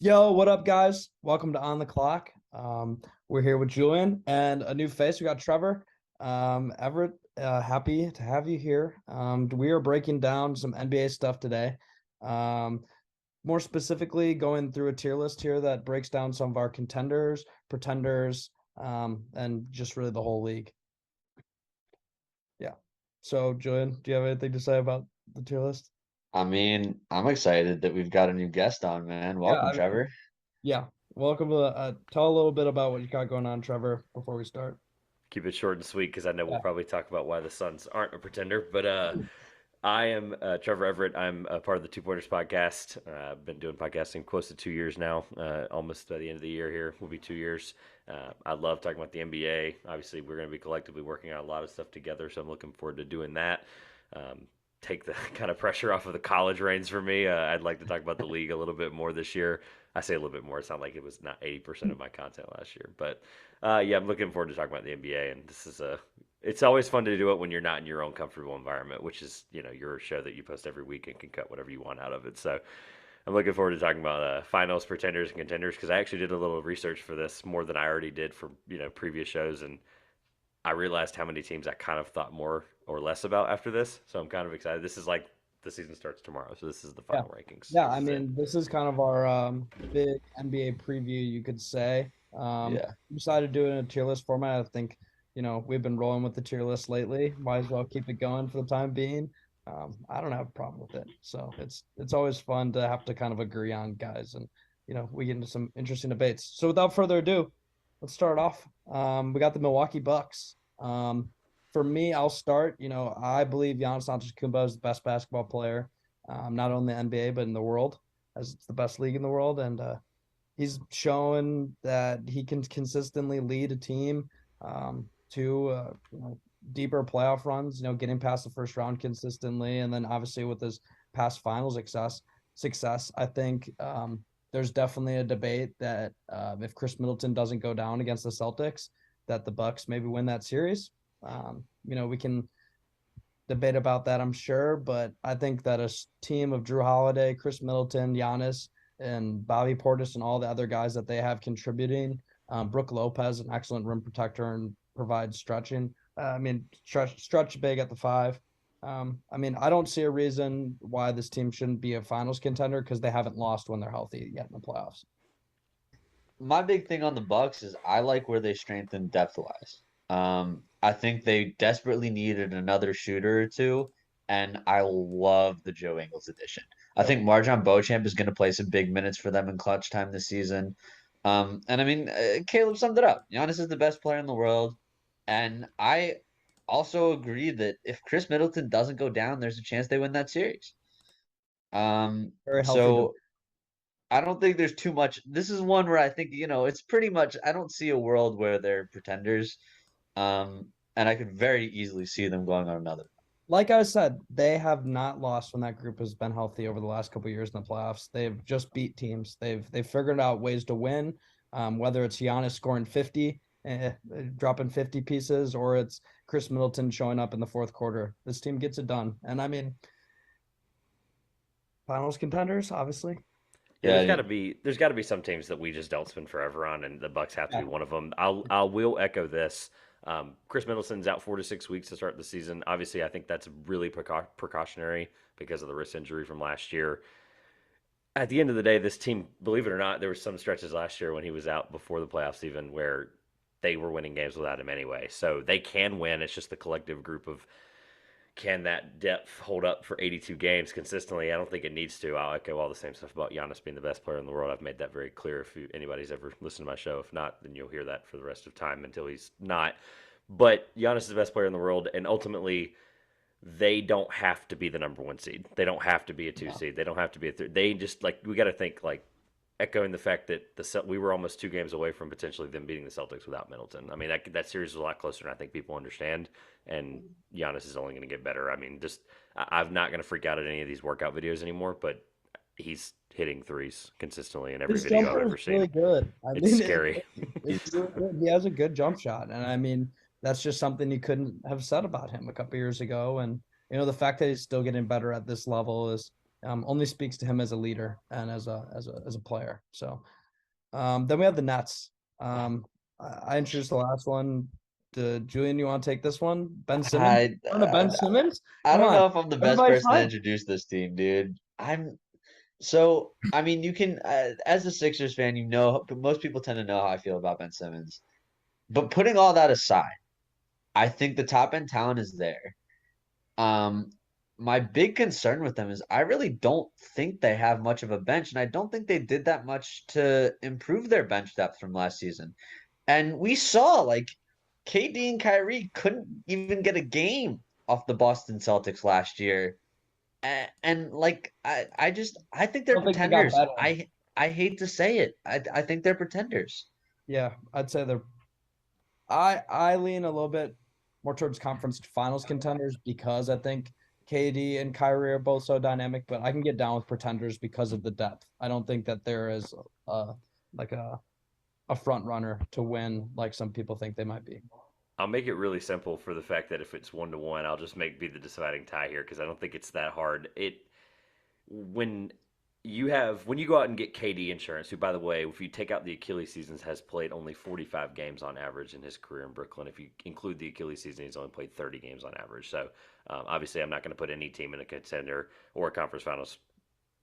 Yo, what up, guys? Welcome to On the Clock. We're here with Julian and a new face. We got Trevor. Everett, happy to have you here. We are breaking down some NBA stuff today. Um, More specifically, going through a tier list here that breaks down some of our contenders, pretenders, and just really the whole league. Yeah. So, Julian, do you have anything to say about the tier list? I'm excited that we've got a new guest on, man. Yeah, Welcome, Trevor. yeah. Welcome to tell a little bit about what you got going on, Trevor, before we start. Keep it short and sweet because I know we'll Yeah. probably talk about why the Suns aren't a pretender. But I am Trevor Everett. I'm a part of the Two Pointers podcast. I've been doing podcasting close to 2 years now. Almost by the end of the year here will be 2 years. I love talking about the NBA. Obviously, we're going to be collectively working on a lot of stuff together, so I'm looking forward to doing that. Um, Take the kind of pressure off of the college reigns for me. I'd like to talk about the league a little bit more this year. I say a little bit more. It's not like it was not 80% of my content last year, but yeah, I'm looking forward to talking about the NBA. And this is a it's always fun to do it when you're not in your own comfortable environment, which is, your show that you post every week and can cut whatever you want out of it. So I'm looking forward to talking about finals, pretenders, and contenders because I actually did a little research for this more than I already did for previous shows, and I realized how many teams I kind of thought more or less about after this. So I'm kind of excited. This is like the season starts tomorrow, so this is the Yeah. final rankings. Yeah, This I is it. mean, this is kind of our big NBA preview, you could say. Yeah. We decided to do it in a tier list format. I think, we've been rolling with the tier list lately. Might as well keep it going for the time being. I don't have a problem with it. So it's always fun to have to kind of agree on guys and we get into some interesting debates. So without further ado, let's start off. We got the Milwaukee Bucks. For me, I'll start. I believe Giannis Antetokounmpo is the best basketball player, not only the NBA but in the world, as it's the best league in the world, and he's shown that he can consistently lead a team to deeper playoff runs. Getting past the first round consistently, and then obviously with his past finals success, I think there's definitely a debate that if Chris Middleton doesn't go down against the Celtics, that the Bucks maybe win that series. We can debate about that, I'm sure, but I think that a team of Drew Holiday, Chris Middleton, Giannis, and Bobby Portis and all the other guys that they have contributing, Brooke Lopez, an excellent rim protector and provides stretching. Stretch big at the five. I don't see a reason why this team shouldn't be a finals contender because they haven't lost when they're healthy yet in the playoffs. My big thing on the Bucks is I like where they strengthened depth wise. I think they desperately needed another shooter or two, and I love the Joe Ingles addition. I Yep. think Marjon Beauchamp is going to play some big minutes for them in clutch time this season. Caleb summed it up. Giannis is the best player in the world, and I also agree that if Chris Middleton doesn't go down, there's a chance they win that series. Very healthy. So I don't think there's too much. This is one where I think, it's pretty much I don't see a world where they're pretenders. And I could very easily see them going on another. Like I said, they have not lost when that group has been healthy over the last couple of years in the playoffs. They've just beat teams. They've figured out ways to win, whether it's Giannis scoring 50, dropping 50 pieces, or it's Chris Middleton showing up in the fourth quarter. This team gets it done. And finals contenders, obviously. Yeah, Yeah, there's got to be some teams that we just don't spend forever on, and the Bucks have to Yeah. be one of them. I will echo this. Chris Middleton's out 4 to 6 weeks to start the season. Obviously, I think that's really precautionary because of the wrist injury from last year. At the end of the day, this team, believe it or not, there were some stretches last year when he was out before the playoffs even where they were winning games without him anyway. So they can win. It's just the collective group of can that depth hold up for 82 games consistently? I don't think it needs to. I'll echo all the same stuff about Giannis being the best player in the world. I've made that very clear. If anybody's ever listened to my show, if not, then you'll hear that for the rest of time until he's not. But Giannis is the best player in the world, and ultimately, they don't have to be the number one seed. They don't have to be a two no. seed. They don't have to be a third. They just like we got to think like echoing the fact that we were almost 2 games away from potentially them beating the Celtics without Middleton. I mean, that series is a lot closer than I think people understand. And Giannis is only going to get better. I mean, just I'm not going to freak out at any of these workout videos anymore, but he's hitting threes consistently in every His video I've jumper is ever really seen. good. It's scary. It's really good. He has a good jump shot. And that's just something you couldn't have said about him a couple years ago. And the fact that he's still getting better at this level is Only speaks to him as a leader and as a player. So then we have the Nets. I introduced the last one. Julian, you want to take this one? Ben Simmons? I Ben Simmons? I Come don't on. know if I'm the best Everybody's person to hyped. introduce this team, dude. I mean, you can, as a Sixers fan, most people tend to know how I feel about Ben Simmons. But putting all that aside, I think the top end talent is there. Um, my big concern with them is I really don't think they have much of a bench, and I don't think they did that much to improve their bench depth from last season. And we saw like KD and Kyrie couldn't even get a game off the Boston Celtics last year. And like I think I they're don't think they got pretenders. better. I hate to say it. I think they're pretenders. Yeah, I'd say they're. I lean a little bit more towards conference finals contenders because I think KD and Kyrie are both so dynamic, but I can get down with pretenders because of the depth. I don't think that there is like a front runner to win like some people think they might be. I'll make it really simple for the fact that if it's 1-1, I'll just make be the deciding tie here because I don't think it's that hard. When when you go out and get KD insurance, who by the way, if you take out the Achilles seasons, has played only 45 games on average in his career in Brooklyn. If you include the Achilles season, he's only played 30 games on average. So obviously, I'm not going to put any team in a contender or a conference finals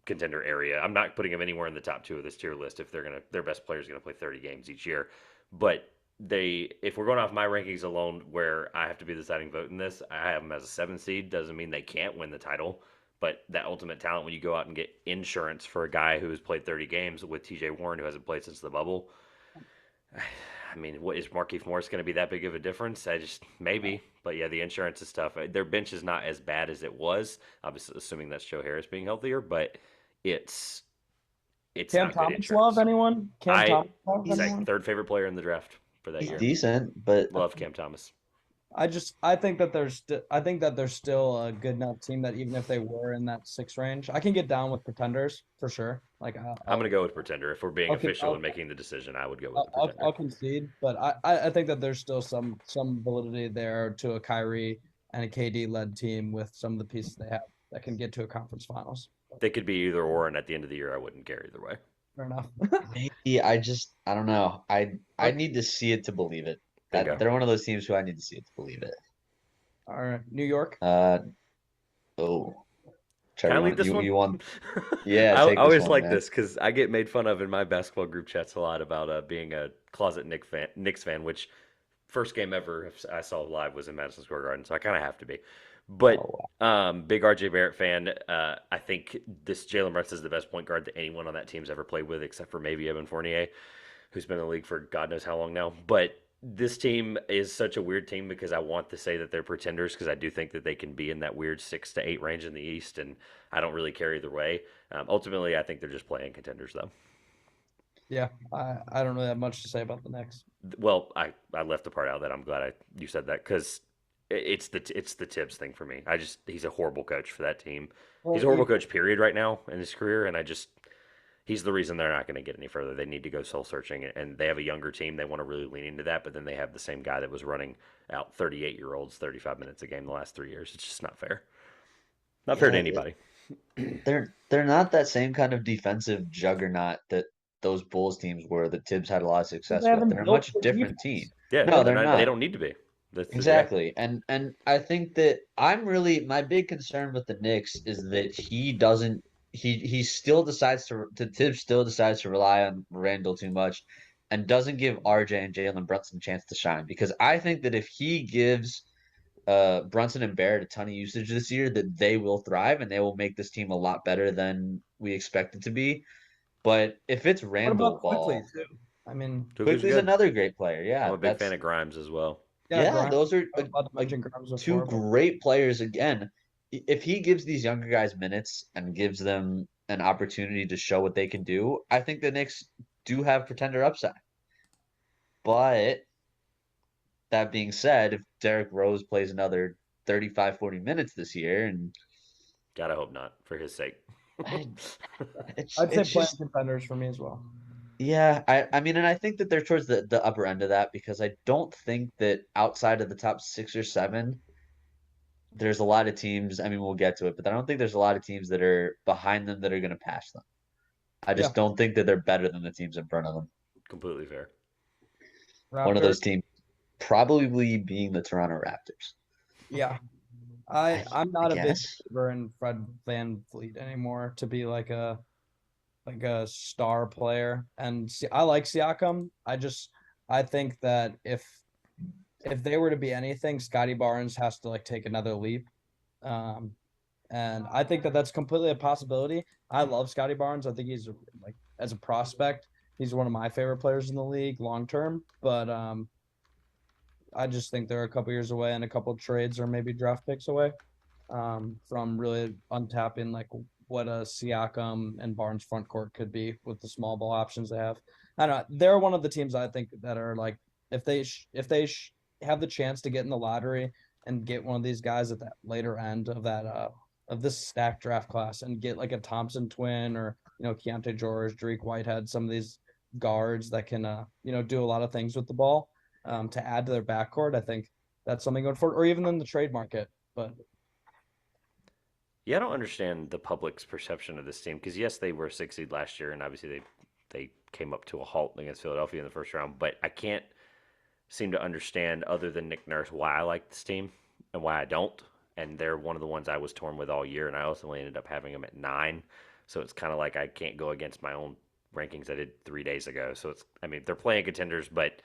contender area. I'm not putting them anywhere in the top two of this tier list if their best player is going to play 30 games each year. But if we're going off my rankings alone, where I have to be the deciding vote in this, I have them as a 7 seed. Doesn't mean they can't win the title, but that ultimate talent when you go out and get insurance for a guy who has played 30 games with TJ Warren, who hasn't played since the bubble. I mean, what is Markieff Morris going to be that big of a difference? Maybe, but yeah, the insurance is tough. Their bench is not as bad as it was, obviously, assuming that's Joe Harris being healthier, but it's Cam not good Thomas love insurance. anyone? Cam Thomas love He's anyone? third favorite player in the draft for that He's year. decent, but Love Cam Thomas. I think that there's still a good enough team that even if they were in that 6 range, I can get down with pretenders for sure. Like I'm gonna go with pretender. If we're being official I'll, and making the decision, I would go with the pretender. I'll concede, but I think that there's still some validity there to a Kyrie and a KD led team with some of the pieces they have that can get to a conference finals. They could be either or, and at the end of the year, I wouldn't care either way. Fair enough. maybe I don't know. I need to see it to believe it. Bingo. They're one of those teams who I need to see it to believe it. All right, New York. Oh, Can I Trevor, lead this one? you want? Yeah, I take this always one, like man. this because I get made fun of in my basketball group chats a lot about being a closet Knicks fan, which first game ever I saw live was in Madison Square Garden, so I kind of have to be. But Oh, wow. big RJ Barrett fan. I think this Jalen Brunson is the best point guard that anyone on that team's ever played with, except for maybe Evan Fournier, who's been in the league for God knows how long now. But this team is such a weird team because I want to say that they're pretenders because I do think that they can be in that weird 6 to 8 range in the East, and I don't really care either way. Ultimately, I think they're just playing contenders though. Yeah, I don't really have much to say about the Knicks. Well, I left the part out that I'm glad you said that because it's the Tibbs thing for me. He's a horrible coach for that team. He's a horrible coach period right now in his career, and he's the reason they're not going to get any further. They need to go soul searching, and they have a younger team. They want to really lean into that, but then they have the same guy that was running out 38-year-olds 35 minutes a game the last 3 years. It's just not fair. Not fair to Yeah, anybody. they're not that same kind of defensive juggernaut that those Bulls teams were that Tibbs had a lot of success They with. haven't They're a built much for different defense. team. Yeah, No, they're they're not. They not. don't need to be. Yeah. Exactly. And I think that my big concern with the Knicks is that he still decides to Tibbs still decides to rely on Randall too much and doesn't give RJ and Jalen Brunson a chance to shine. Because I think that if he gives Brunson and Barrett a ton of usage this year, that they will thrive and they will make this team a lot better than we expect it to be. But if it's What Randall about quickly ball, too? I mean, Tuka's Quickly's good. another great player. I'm Yeah, a big fan of Grimes as well. yeah, yeah, Grimes. those are I was about to mention Grimes two before, but great players. Again, if he gives these younger guys minutes and gives them an opportunity to show what they can do, I think the Knicks do have pretender upside. But that being said, if Derrick Rose plays another 35, 40 minutes this year, and God, I hope not for his sake. I, I'd say it's playing just contenders for me as well. yeah, I mean, and I think that they're towards the upper end of that because I don't think that outside of the top 6 or 7, there's a lot of teams. I mean, we'll get to it, but I don't think there's a lot of teams that are behind them that are going to pass them. I Yeah. just don't think that they're better than the teams in front of them. Completely fair. One of those teams probably being the Toronto Raptors. Yeah. I'm not a big guess. believer in Fred VanVleet anymore to be like a star player. And I like Siakam. I think that if they were to be anything, Scotty Barnes has to like take another leap. And I think that that's completely a possibility. I love Scotty Barnes. I think he's like as a prospect, he's one of my favorite players in the league long term. But I just think they're a couple years away and a couple of trades or maybe draft picks away from really untapping like what a Siakam and Barnes front court could be with the small ball options they have. I don't know. They're one of the teams I think that are like if they have the chance to get in the lottery and get one of these guys at that later end of that of this stacked draft class and get like a Thompson twin or Keontae George, Dariq Whitehead, some of these guards that can do a lot of things with the ball to add to their backcourt. I think that's something going forward, or even in the trade market. But yeah, I don't understand the public's perception of this team because yes, they were 6 seed last year, and obviously they came up to a halt against Philadelphia in the first round. But I can't seem to understand, other than Nick Nurse, why I like this team and why I don't. And they're one of the ones I was torn with all year, and I ultimately ended up having them at 9. So it's kind of like I can't go against my own rankings I did 3 days ago. So they're playing contenders, but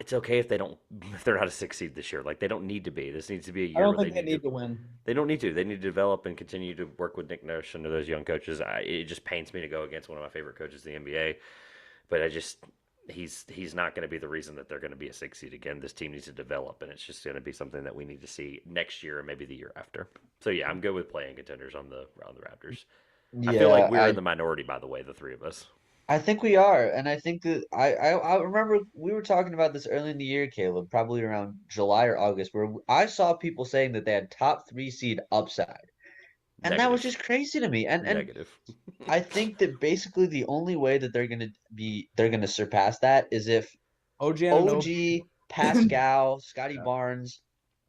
it's okay if they're not a 6 seed this year. Like they don't need to be. This needs to be a year. I don't think they need to win. They don't need to. They need to develop and continue to work with Nick Nurse under those young coaches. It just pains me to go against one of my favorite coaches in the NBA, but he's not going to be the reason that they're going to be a 6 seed again. This team needs to develop, and it's just going to be something that we need to see next year and maybe the year after. So yeah, I'm good with playing contenders on the Raptors. Yeah, I feel like we're in the minority, by the way, the three of us. I think we are, and I think that I remember we were talking about this early in the year, Caleb, probably around July or August, where I saw people saying that they had top 3 seed upside. And that was just crazy to me. And Negative. I think that basically the only way that they're gonna surpass that is if OG, Pascal, Scotty Barnes,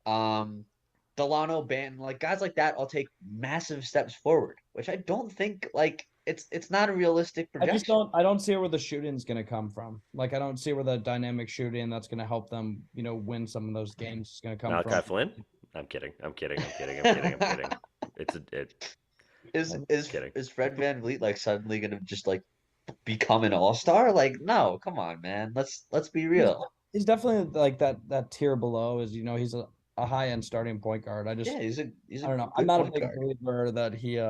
Delano Banton, like guys like that all take massive steps forward, which I don't think like it's not a realistic projection. I don't see where the shooting's gonna come from. Like I don't see where the dynamic shooting that's gonna help them, win some of those games is gonna come Malachi from. Flynn? I'm kidding. Is Fred VanVleet like suddenly gonna just like become an all-star? Like, no, come on, man. Let's be real. He's definitely like that tier below is he's a high-end starting point guard. I don't know. I'm not a big believer that he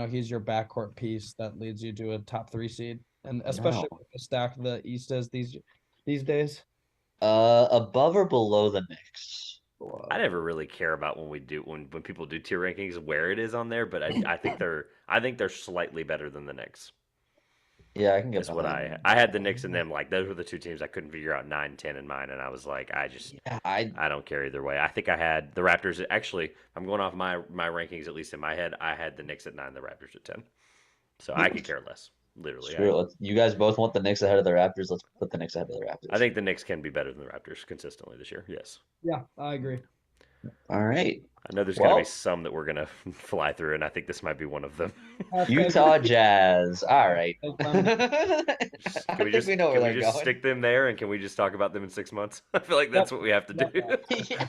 he's your backcourt piece that leads you to a top 3 seed. And especially with the stack the East is these days. Above or below the Knicks? I never really care about when people do tier rankings where it is on there, but I think they're slightly better than the Knicks. Yeah, I can get That's what I had the Knicks and them, like those were the two teams I couldn't figure out 9, 10 in mine, and I was like, I don't care either way. I think I had the Raptors. Actually, I'm going off my rankings, at least in my head. I had the Knicks at 9, the Raptors at 10. So I could care less. Literally. You guys both want the Knicks ahead of the Raptors. Let's put the Knicks ahead of the Raptors. I think the Knicks can be better than the Raptors consistently this year. Yes. Yeah, I agree. All right. I know there's going to be some that we're going to fly through, and I think this might be one of them. Utah Jazz. All right. Can we just stick them there, and can we just talk about them in 6 months? I feel like that's what we have to do. Yeah.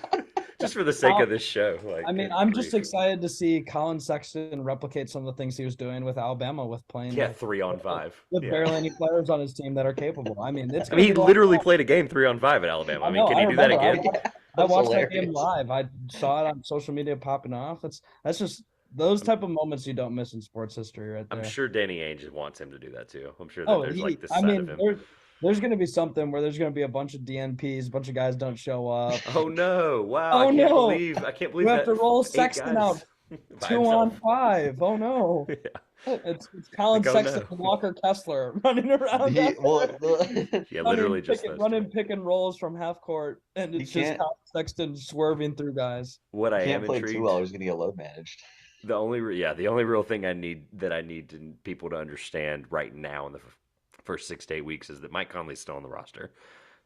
Just for the sake of this show. Like, I'm just excited to see Colin Sexton replicate some of the things he was doing with Alabama with playing 3-on-5 with barely any players on his team that are capable. He literally played a game 3-on-5 at Alabama. Can he do that again? I watched that game live. I saw it on social media popping off. That's just those type of moments you don't miss in sports history right there. I'm sure Danny Ainge wants him to do that too. I'm sure that there's this side of him. There's going to be something where there's going to be a bunch of DNPs, a bunch of guys don't show up. Oh no! Wow! I can't believe you have to roll Sexton out 2-on-5. Oh no! Yeah. It's Colin Sexton and Walker Kessler running around. Literally just running pick and rolls from half court, and it's just Colin Sexton swerving through guys. What I am intrigued. Play too well. He's going to get load managed. The only real thing I need people to understand right now in the first 6 to 8 weeks is that Mike Conley's still on the roster.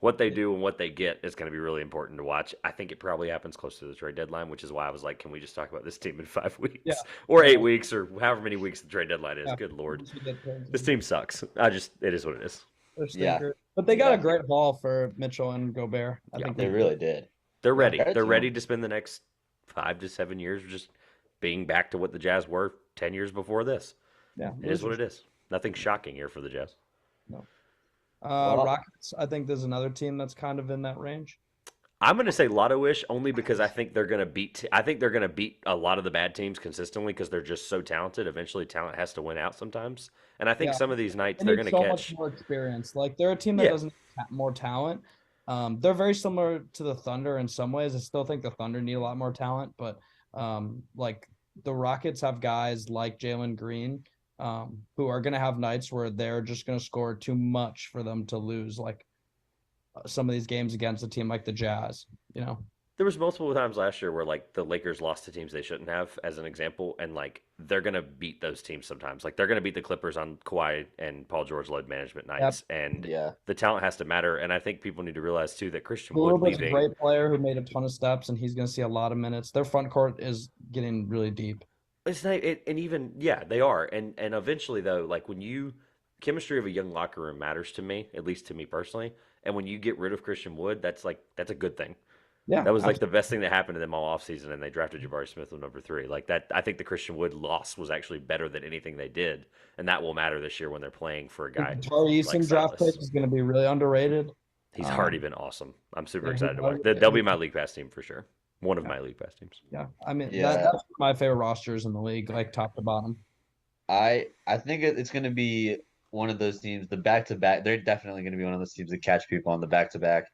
What they do and what they get is going to be really important to watch. I think it probably happens close to the trade deadline, which is why I was like, can we just talk about this team in 5 weeks Yeah. or 8 weeks or however many weeks the trade deadline is? Yeah. Good Lord. Once we get crazy. This team sucks. It is what it is. They're Yeah. stinkers. But they got Yeah. a great haul for Mitchell and Gobert. I think They really did. They're ready. credit They're to ready them. to spend the next 5 to 7 years just being back to what the Jazz were 10 years before this. Yeah, It is what it is. Nothing shocking here for the Jazz. No. Well- Rockets, I think there's another team that's kind of in that range. I'm going to say Lotto-ish only because I think they're going to beat. I think they're going to beat a lot of the bad teams consistently because they're just so talented. Eventually, talent has to win out sometimes, and I think Yeah. some of these nights They they're need going to so catch. much more experience. Like they're a team that Yeah. doesn't have more talent. They're very similar to the Thunder in some ways. I still think the Thunder need a lot more talent, but like the Rockets have guys like Jalen Green, who are going to have nights where they're just going to score too much for them to lose. Like some of these games against a team like the Jazz, you know. There was multiple times last year where like the Lakers lost to teams they shouldn't have, as an example, and like they're gonna beat those teams sometimes. Like they're gonna beat the Clippers on Kawhi and Paul George load management nights, and Yeah. the talent has to matter. And I think people need to realize too that Christian Lou Wood is a leaving. great player who made a ton of steps, and he's going to see a lot of minutes. Their front court is getting really deep. It's not, and even they are, and eventually though, like when you chemistry of a young locker room matters to me, at least to me personally, and when you get rid of Christian Wood, that's a good thing. Yeah, That was like the best thing that happened to them all offseason, and they drafted Jabari Smith with number 3. Like that, I think the Christian Wood loss was actually better than anything they did, and that will matter this year when they're playing for a guy. Tari Eason like draft Silas. pick is going to be really underrated. He's already been awesome. I'm super yeah, excited to he's watch. already- They'll be my league pass team for sure. One of my league pass teams. Yeah, I mean Yeah. that's my favorite rosters in the league, like top to bottom. I think it's going to be one of those teams, the back-to-back. They're definitely going to be one of those teams that catch people on the back-to-back.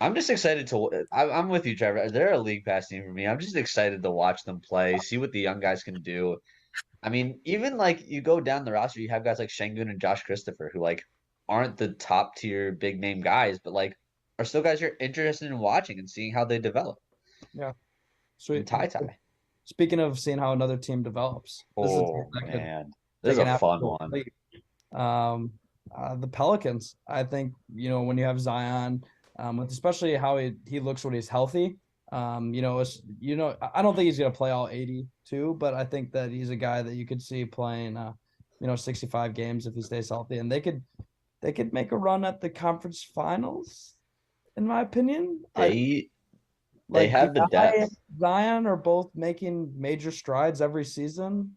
I'm just excited to. I'm with you, Trevor. They're a league pass team for me. I'm just excited to watch them play, see what the young guys can do. I mean, even like you go down the roster, you have guys like Şengün and Josh Christopher who like aren't the top tier big name guys, but like are still guys you're interested in watching and seeing how they develop. Yeah, And sweet. Ty. Speaking of seeing how another team develops, this is a team Oh that could man, this is take an a fun absolute one. leap. The Pelicans. I think when you have Zion, with especially how he looks when he's healthy. I don't think he's gonna play all 82, but I think that he's a guy that you could see playing 65 games if he stays healthy, and they could make a run at the conference finals, in my opinion. They have the Zion depth. Zion are both making major strides every season.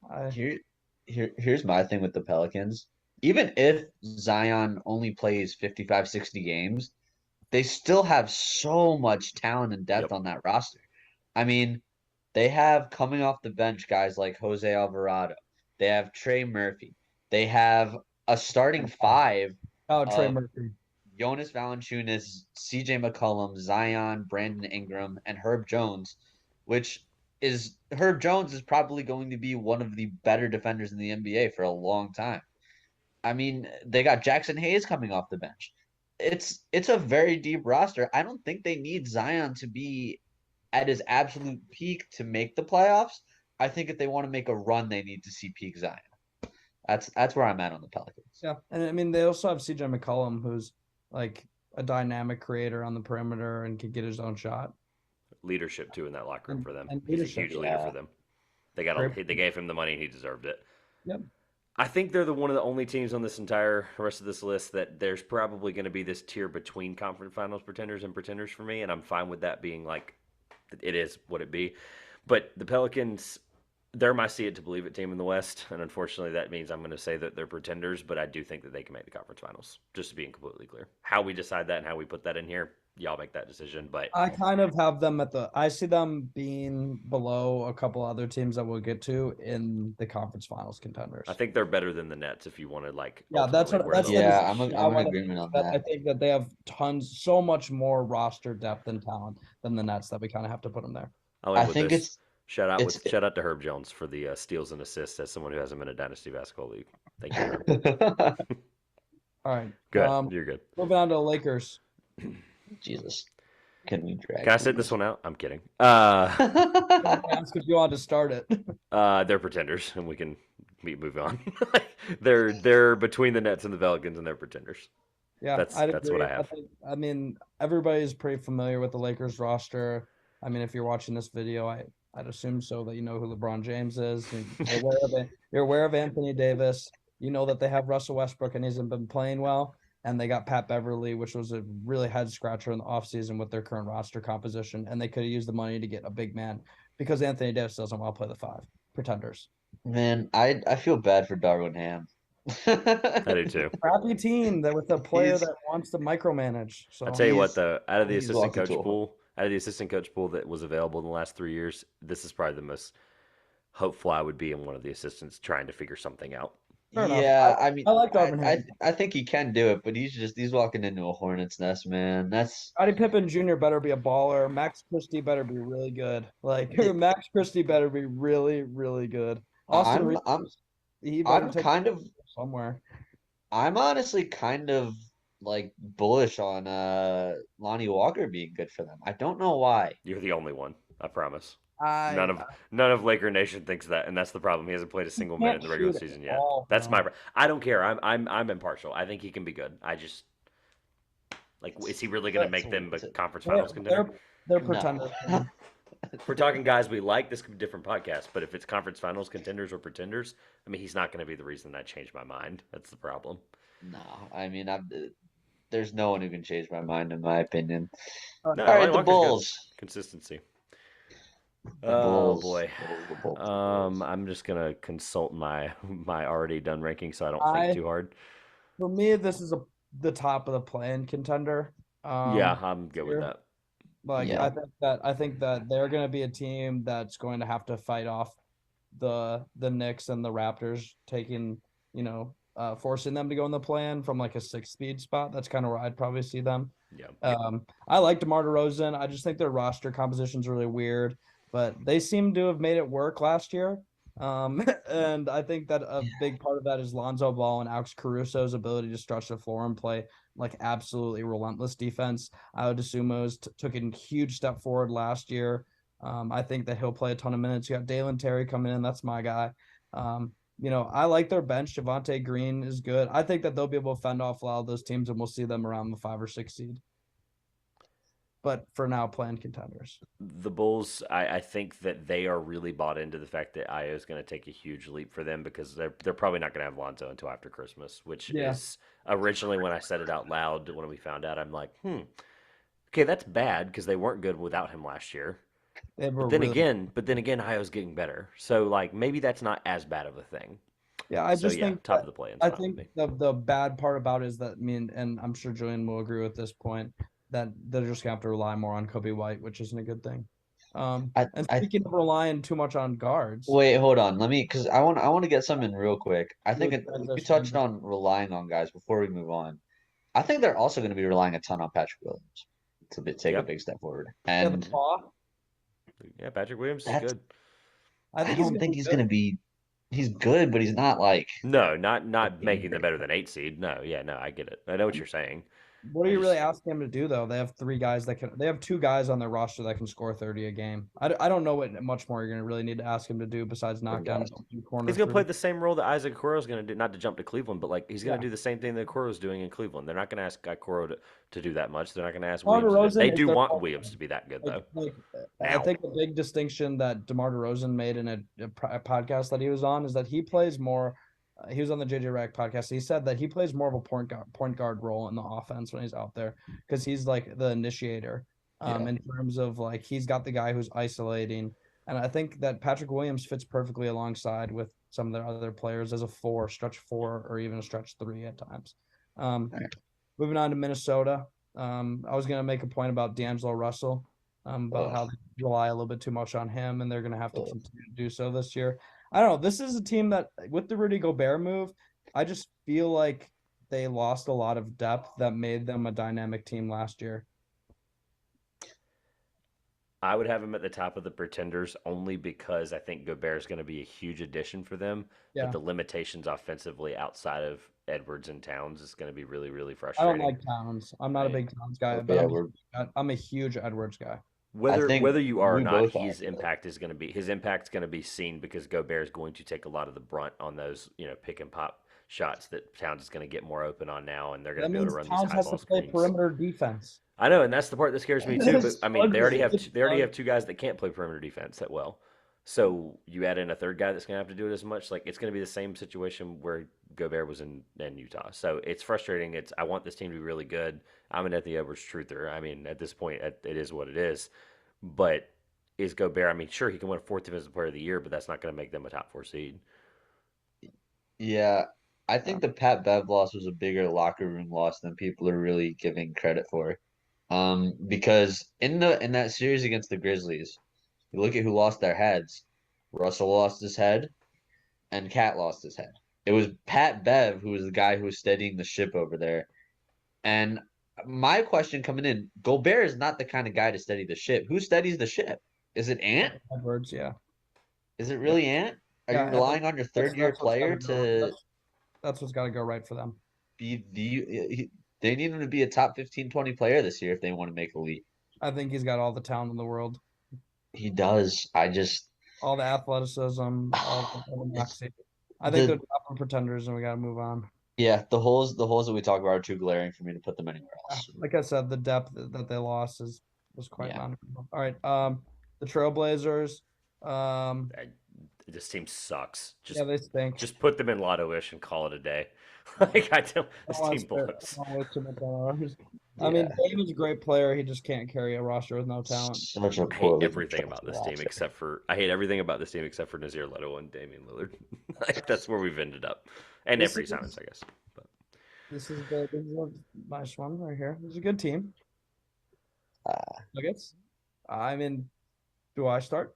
Here's my thing with the Pelicans. Even if Zion only plays 55, 60 games, they still have so much talent and depth on that roster. I mean, they have coming off the bench guys like Jose Alvarado. They have Trey Murphy. They have a starting 5. Trey Murphy. Jonas Valanciunas, CJ McCollum, Zion, Brandon Ingram, and Herb Jones, Herb Jones is probably going to be one of the better defenders in the NBA for a long time. I mean, they got Jackson Hayes coming off the bench. It's a very deep roster. I don't think they need Zion to be at his absolute peak to make the playoffs. I think if they want to make a run, they need to see peak Zion. That's where I'm at on the Pelicans. Yeah, and I mean they also have CJ McCollum, who's like a dynamic creator on the perimeter and can get his own shot. Leadership too in that locker room for them. And He's a leadership, huge leader for them. They gave him the money and he deserved it. Yep. I think they're one of the only teams on this entire rest of this list that there's probably going to be this tier between conference finals pretenders and pretenders for me, and I'm fine with that being like it is what it be. But the Pelicans, they're my see it to believe it team in the West, and unfortunately that means I'm going to say that they're pretenders, but I do think that they can make the conference finals, just to be completely clear. How we decide that and how we put that in here, y'all make that decision. But I kind of have them I see them being below a couple other teams that we'll get to in the conference finals contenders. I think they're better than the Nets if you want to like. Yeah, that's what. That's Yeah, I'm I in wanna- agreement on I that. think that they have so much more roster depth and talent than the Nets that we kind of have to put them there. I think it's Shout out to Herb Jones for the steals and assists as someone who hasn't been in a dynasty basketball league. Thank you, Herb. All right, Good. You're good. Moving on to the Lakers. Jesus. Can we drag? Can I sit this one out? I'm kidding. Ask if you want to start it. They're pretenders, and we can move on. they're between the Nets and the Pelicans, and they're pretenders. Yeah, That's I'd what agree. I have. I mean, everybody's pretty familiar with the Lakers roster. I mean, if you're watching this video, I'd assume so that you know who LeBron James is. You're aware of it. You're aware of Anthony Davis. You know that they have Russell Westbrook and he hasn't been playing well. And they got Pat Beverly, which was a really head scratcher in the offseason with their current roster composition. And they could have used the money to get a big man because Anthony Davis doesn't want to play the five. Pretenders. Man, I feel bad for Darwin Ham. I do too. Crappy team that with a player He's that wants to micromanage. So I'll tell you what, he's though, out of the he's assistant walking coach to a pool, that was available in the last 3 years, this is probably the most hopeful I would be in one of the assistants trying to figure something out. fair enough. Yeah, I mean, I like Darvin Ham. I think he can do it, but he's walking into a hornet's nest, man. That's Scottie Pippen Jr. better be a baller. Max Christie better be really good. Like Max Christie better be really, really good. Austin Reeves, he better I'm take kind of somewhere. I'm honestly kind of like bullish on Lonnie Walker being good for them. I don't know why. You're the only one, I promise. I None of Laker Nation thinks that, and that's the problem. He hasn't played a single minute in the regular shoot at season yet. all, That's bro. I don't care. I'm impartial. I think he can be good. I just like, is he really going to make them a conference finals contender? They're pretenders. No. If we're talking guys we like, this could be a different podcast. But if it's conference finals contenders or pretenders, I mean, he's not going to be the reason I changed my mind. That's the problem. No, I mean, there's no one who can change my mind, in my opinion. No, All right, Lonnie the Walker's good. Bulls. Consistency. The Oh Bulls. boy. The Bulls. I'm just gonna consult my already done ranking so I don't think too hard. For me, this is the top of the play-in contender. Yeah, I'm good with that. Like Yeah. I think that they're going to be a team that's going to have to fight off the Knicks and the Raptors, taking forcing them to go in the play-in from like a 6 speed spot. That's kind of where I'd probably see them. Yeah. I like DeMar DeRozan. I just think their roster composition's really weird, but they seem to have made it work last year. And I think that a big part of that is Lonzo Ball and Alex Caruso's ability to stretch the floor and play like absolutely relentless defense. Adesumo's took a huge step forward last year. I think that he'll play a ton of minutes. You got Dalen Terry coming in. That's my guy. I like their bench. Javonte Green is good. I think that they'll be able to fend off a lot of those teams, and we'll see them around the 5 or 6 seed. But for now, playing contenders. The Bulls, I think that they are really bought into the fact that Io is going to take a huge leap for them because they're probably not going to have Lonzo until after Christmas, which is originally when I said it out loud when we found out, I'm like, okay, that's bad because they weren't good without him last year. But then again, Io's getting better. So like maybe that's not as bad of a thing. Yeah, I just think top of the play. I think the bad part about it is that and I'm sure Julian will agree with this point, that they're just gonna have to rely more on Kobe White, which isn't a good thing. And speaking of relying too much on guards. Wait, hold on. Because I want to get something real quick. I think we touched on relying on guys before we move on. I think they're also going to be relying a ton on Patrick Williams to take a big step forward. And Patrick Williams is good. I don't think he's going to be. He's good, but he's not like. No, not making them better than 8 seed. No, I get it. I know what you're saying. What are you really asking him to do, though? They have 3 guys they have 2 guys on their roster that can score 30 a game. I don't know what much more you're going to really need to ask him to do besides knock down corners. He's going to play the same role that Isaac Okoro is going to do, not to jump to Cleveland, but like he's going to do the same thing that Okoro is doing in Cleveland. They're not going to ask Okoro to do that much. They're not going to ask Williams. They do want Williams to be that good, though. I think the big distinction that DeMar DeRozan made in a podcast that he was on is that he plays more. He was on the JJ Redick podcast. He said that he plays more of a point guard role in the offense when he's out there because he's like the initiator in terms of like he's got the guy who's isolating. And I think that Patrick Williams fits perfectly alongside with some of their other players as a stretch 4, or even a stretch 3 at times. Moving on to Minnesota. I was going to make a point about D'Angelo Russell, about how they rely a little bit too much on him, and they're going to have to continue to do so this year. I don't know. This is a team that, with the Rudy Gobert move, I just feel like they lost a lot of depth that made them a dynamic team last year. I would have them at the top of the pretenders only because I think Gobert is going to be a huge addition for them. Yeah. But the limitations offensively outside of Edwards and Towns is going to be really, really frustrating. I don't like Towns. I'm not a big Towns guy, but I'm a huge Edwards guy. Whether you are or not, his impact is going to be seen because Gobert is going to take a lot of the brunt on those pick and pop shots that Towns is going to get more open on now, and they're going That to be able to means run these Towns high has ball to play screens. perimeter defense. I know, and that's the part that scares me too. But I mean, they already have It's two guys that can't play perimeter defense that well. So you add in a third guy that's going to have to do it as much. Like it's going to be the same situation where Gobert was in Utah. So it's frustrating. I want this team to be really good. I'm an Anthony Edwards truther. I mean, at this point, it is what it is. But is Gobert? I mean, sure, he can win a fourth defensive player of the year, but that's not going to make them a top 4 seed. Yeah, I think the Pat Bev loss was a bigger locker room loss than people are really giving credit for. Because in that series against the Grizzlies, you look at who lost their heads. Russell lost his head, and Cat lost his head. It was Pat Bev who was the guy who was steadying the ship over there. And my question coming in, Gobert is not the kind of guy to steady the ship. Who steadies the ship? Is it Ant? Edwards, yeah. Is it Yeah. really Ant? Are you Yeah, relying on your third year that's what's player gotta go. to That's what's got to go right for them. be they need him to be a top 15, 20 player this year if they want to make a leap. I think he's got all the talent in the world, He does. I just all the athleticism, all the it's moxie. I think they're the top pretenders, and we got to move on. yeah, the holes that we talk about are too glaring for me to put them anywhere else. Like I said, the depth that they lost was quite Yeah. monumental. All right, the Trailblazers, This team sucks. yeah, they stink. Just put them in lotto-ish and call it a day. Like I don't. This team blows. I mean, Yeah. Tatum is a great player. He just can't carry a roster with no talent. Such a I hate poorly everything about this team except for Nazir Little and Damian Lillard. Like that's where we've ended up, and This Anthony is- Simons, I guess. But This is a nice one right here. This is a good team. Nuggets. I mean, do I start?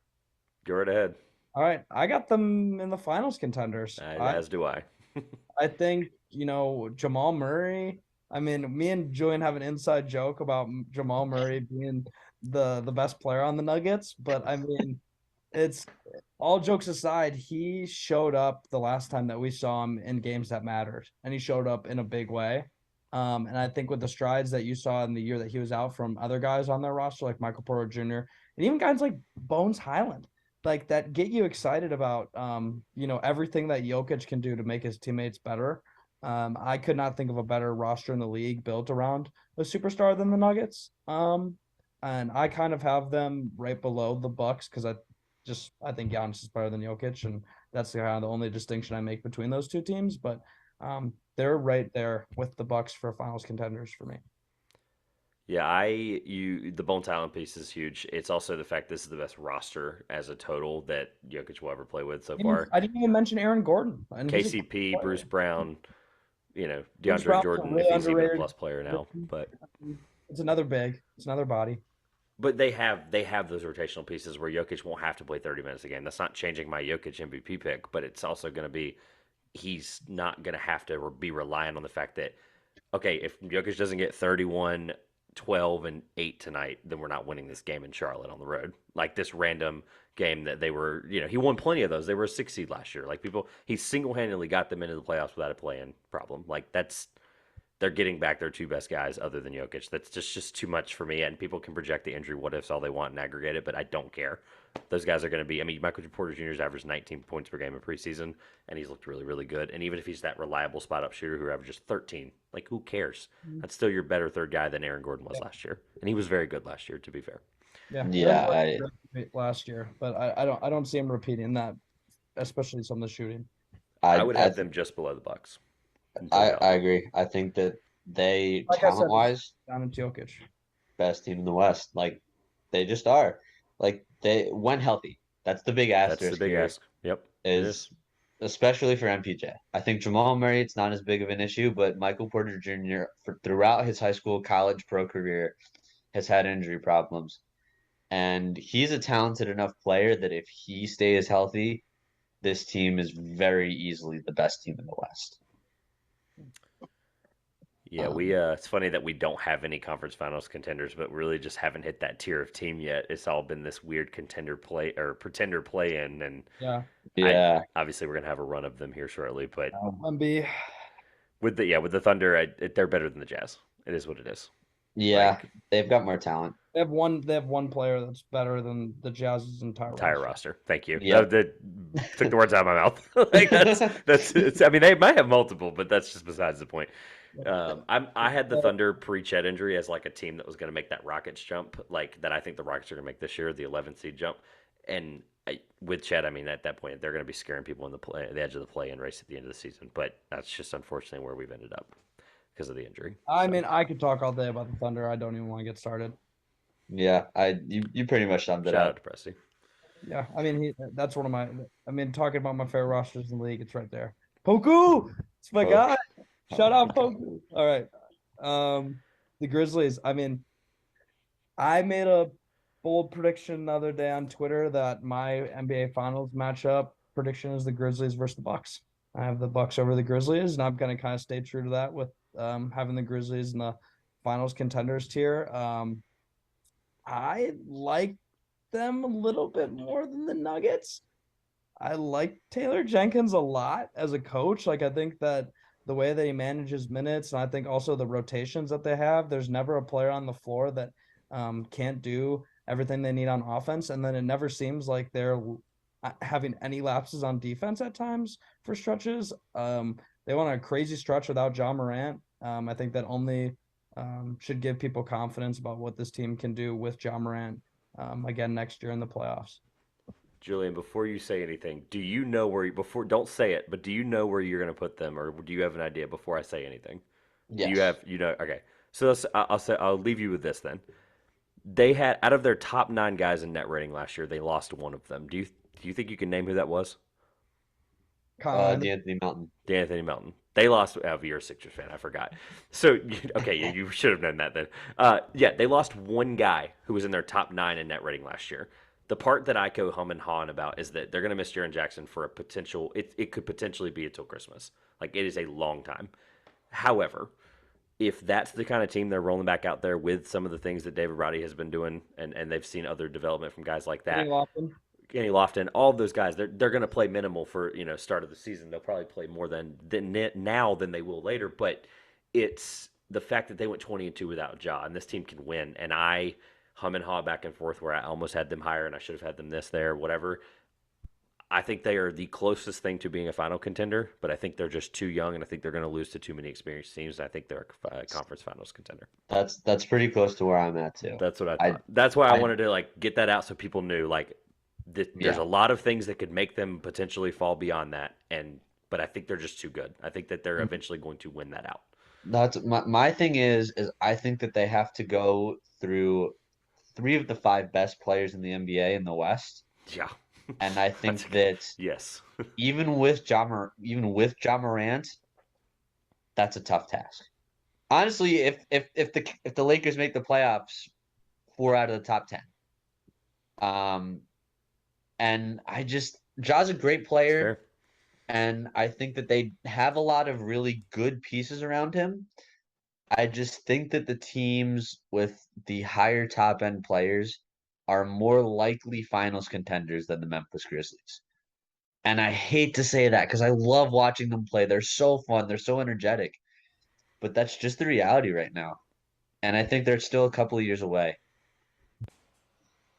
go right ahead. All right, I got them in the finals contenders. As do I. I think, Jamal Murray. I mean, me and Julian have an inside joke about Jamal Murray being the best player on the Nuggets, but I mean, it's all jokes aside, he showed up the last time that we saw him in games that mattered, and he showed up in a big way. And I think with the strides that you saw in the year that he was out from other guys on their roster, like Michael Porter Jr., and even guys like Bones Highland, like that get you excited about everything that Jokic can do to make his teammates better. I could not think of a better roster in the league built around a superstar than the Nuggets. And I kind of have them right below the Bucks because I think Giannis is better than Jokic, and that's kind of the only distinction I make between those two teams. But they're right there with the Bucks for finals contenders for me. Yeah, the Bone Talent piece is huge. It's also the fact this is the best roster as a total that Jokic will ever play with so far. I didn't even mention Aaron Gordon. And KCP, Bruce Brown, Bruce DeAndre Brown's a Jordan, really if he's even a underrated plus player now. But it's another big. It's another body. they have those rotational pieces where Jokic won't have to play 30 minutes a game. That's not changing my Jokic MVP pick, but it's also going to be he's not going to have to be reliant on the fact that, okay, if Jokic doesn't get 31, 12, and 8 tonight, then we're not winning this game in Charlotte on the road. Like this random game that they were, he won plenty of those. They were a 6 seed last year. Like he single-handedly got them into the playoffs without a play-in problem. Like they're getting back their two best guys other than Jokic. That's just too much for me. And people can project the injury what-ifs all they want and aggregate it, but I don't care. Those guys are going to be – I mean, Michael Porter Jr.'s averaged 19 points per game in preseason, and he's looked really, really good. And even if he's that reliable spot-up shooter who averages 13, like who cares? That's still your better third guy than Aaron Gordon was last year. And he was very good last year, to be fair. Yeah. Last year, but I don't see him repeating that, especially some of the shooting. I would have them just below the Bucks. I agree. I think that they Like talent-wise down in Jokic, best team in the West. Like they just are. Like they when healthy. That's the big asterisk. That's the big ask. Yep. Is especially for MPJ. I think Jamal Murray, it's not as big of an issue, but Michael Porter Jr. Throughout his high school, college, pro career, has had injury problems. And he's a talented enough player that if he stays healthy, this team is very easily the best team in the West. Yeah, it's funny that we don't have any conference finals contenders, but really just haven't hit that tier of team yet. It's all been this weird contender play or pretender play in, and obviously we're gonna have a run of them here shortly. But with the Thunder, they're better than the Jazz. It is what it is. Yeah, Like, they've got more talent. They have one player that's better than the Jazz's entire roster. Thank you. Yep. That took the words out of my mouth. Like it's. I mean, they might have multiple, but that's just besides the point. I had the Thunder pre-Chet injury as like a team that was going to make that Rockets jump, like that. I think the Rockets are going to make this year, the 11th seed jump, and with Chet, I mean at that point they're going to be scaring people in the edge of the play-in race at the end of the season. But that's just unfortunately where we've ended up because of the injury. I mean, I could talk all day about the Thunder. I don't even want to get started. Yeah, you pretty much summed it Shout out up. to Presti. Yeah, I mean, that's one of my. I mean, talking about my favorite rosters in the league, it's right there. Poku, it's my guy. Shout out Poku. All right, the Grizzlies. I mean, I made a bold prediction the other day on Twitter that my NBA Finals matchup prediction is the Grizzlies versus the Bucks. I have the Bucks over the Grizzlies, and I'm going to kind of stay true to that with having the Grizzlies in the Finals contenders tier. I like them a little bit more than the Nuggets. I like Taylor Jenkins a lot as a coach. Like, I think that the way that he manages minutes, and I think also the rotations that they have, there's never a player on the floor that can't do everything they need on offense. And then it never seems like they're having any lapses on defense at times for stretches. They went on a crazy stretch without Ja Morant. I think that only should give people confidence about what this team can do with Ja Morant again next year in the playoffs. Julian, before you say anything, do you know where don't say it, but do you know where you're going to put them, or do you have an idea before I say anything? Yes. Do you have, okay. So I'll leave you with this then. They had, out of their top 9 guys in net rating last year, they lost one of them. Do you think you can name who that was? D'Anthony Melton. D'Anthony Melton. They lost. Oh, you're a Sixers fan. I forgot. So, okay, yeah, you should have known that then. Yeah, they lost one guy who was in their top 9 in net rating last year. The part that I go hum and hawing about is that they're going to miss Jaren Jackson for a potential. It could potentially be until Christmas. Like, it is a long time. However, if that's the kind of team they're rolling back out there with some of the things that David Roddy has been doing, and they've seen other development from guys like that. Kenny Lofton, all of those guys, they're going to play minimal for start of the season. They'll probably play more than now than they will later. But it's the fact that they went 20-2 without Ja, and this team can win. And I hum and haw back and forth where I almost had them higher, and I should have had them this, there, whatever. I think they are the closest thing to being a final contender, but I think they're just too young, and I think they're going to lose to too many experienced teams. And I think they're a conference finals contender. That's pretty close to where I'm at too. That's what I thought. That's why I wanted to get that out so people knew there's a lot of things that could make them potentially fall beyond that, but I think they're just too good. I think that they're eventually going to win that out. That's my thing is I think that they have to go through 3 of the 5 best players in the NBA in the West. Yeah. And I think that yes, even with Ja Morant, that's a tough task. Honestly, if the Lakers make the playoffs 4 out of the top 10. And Ja's a great player, and I think that they have a lot of really good pieces around him. I just think that the teams with the higher top end players are more likely finals contenders than the Memphis Grizzlies. And I hate to say that because I love watching them play. They're so fun. They're so energetic. But that's just the reality right now. And I think they're still a couple of years away.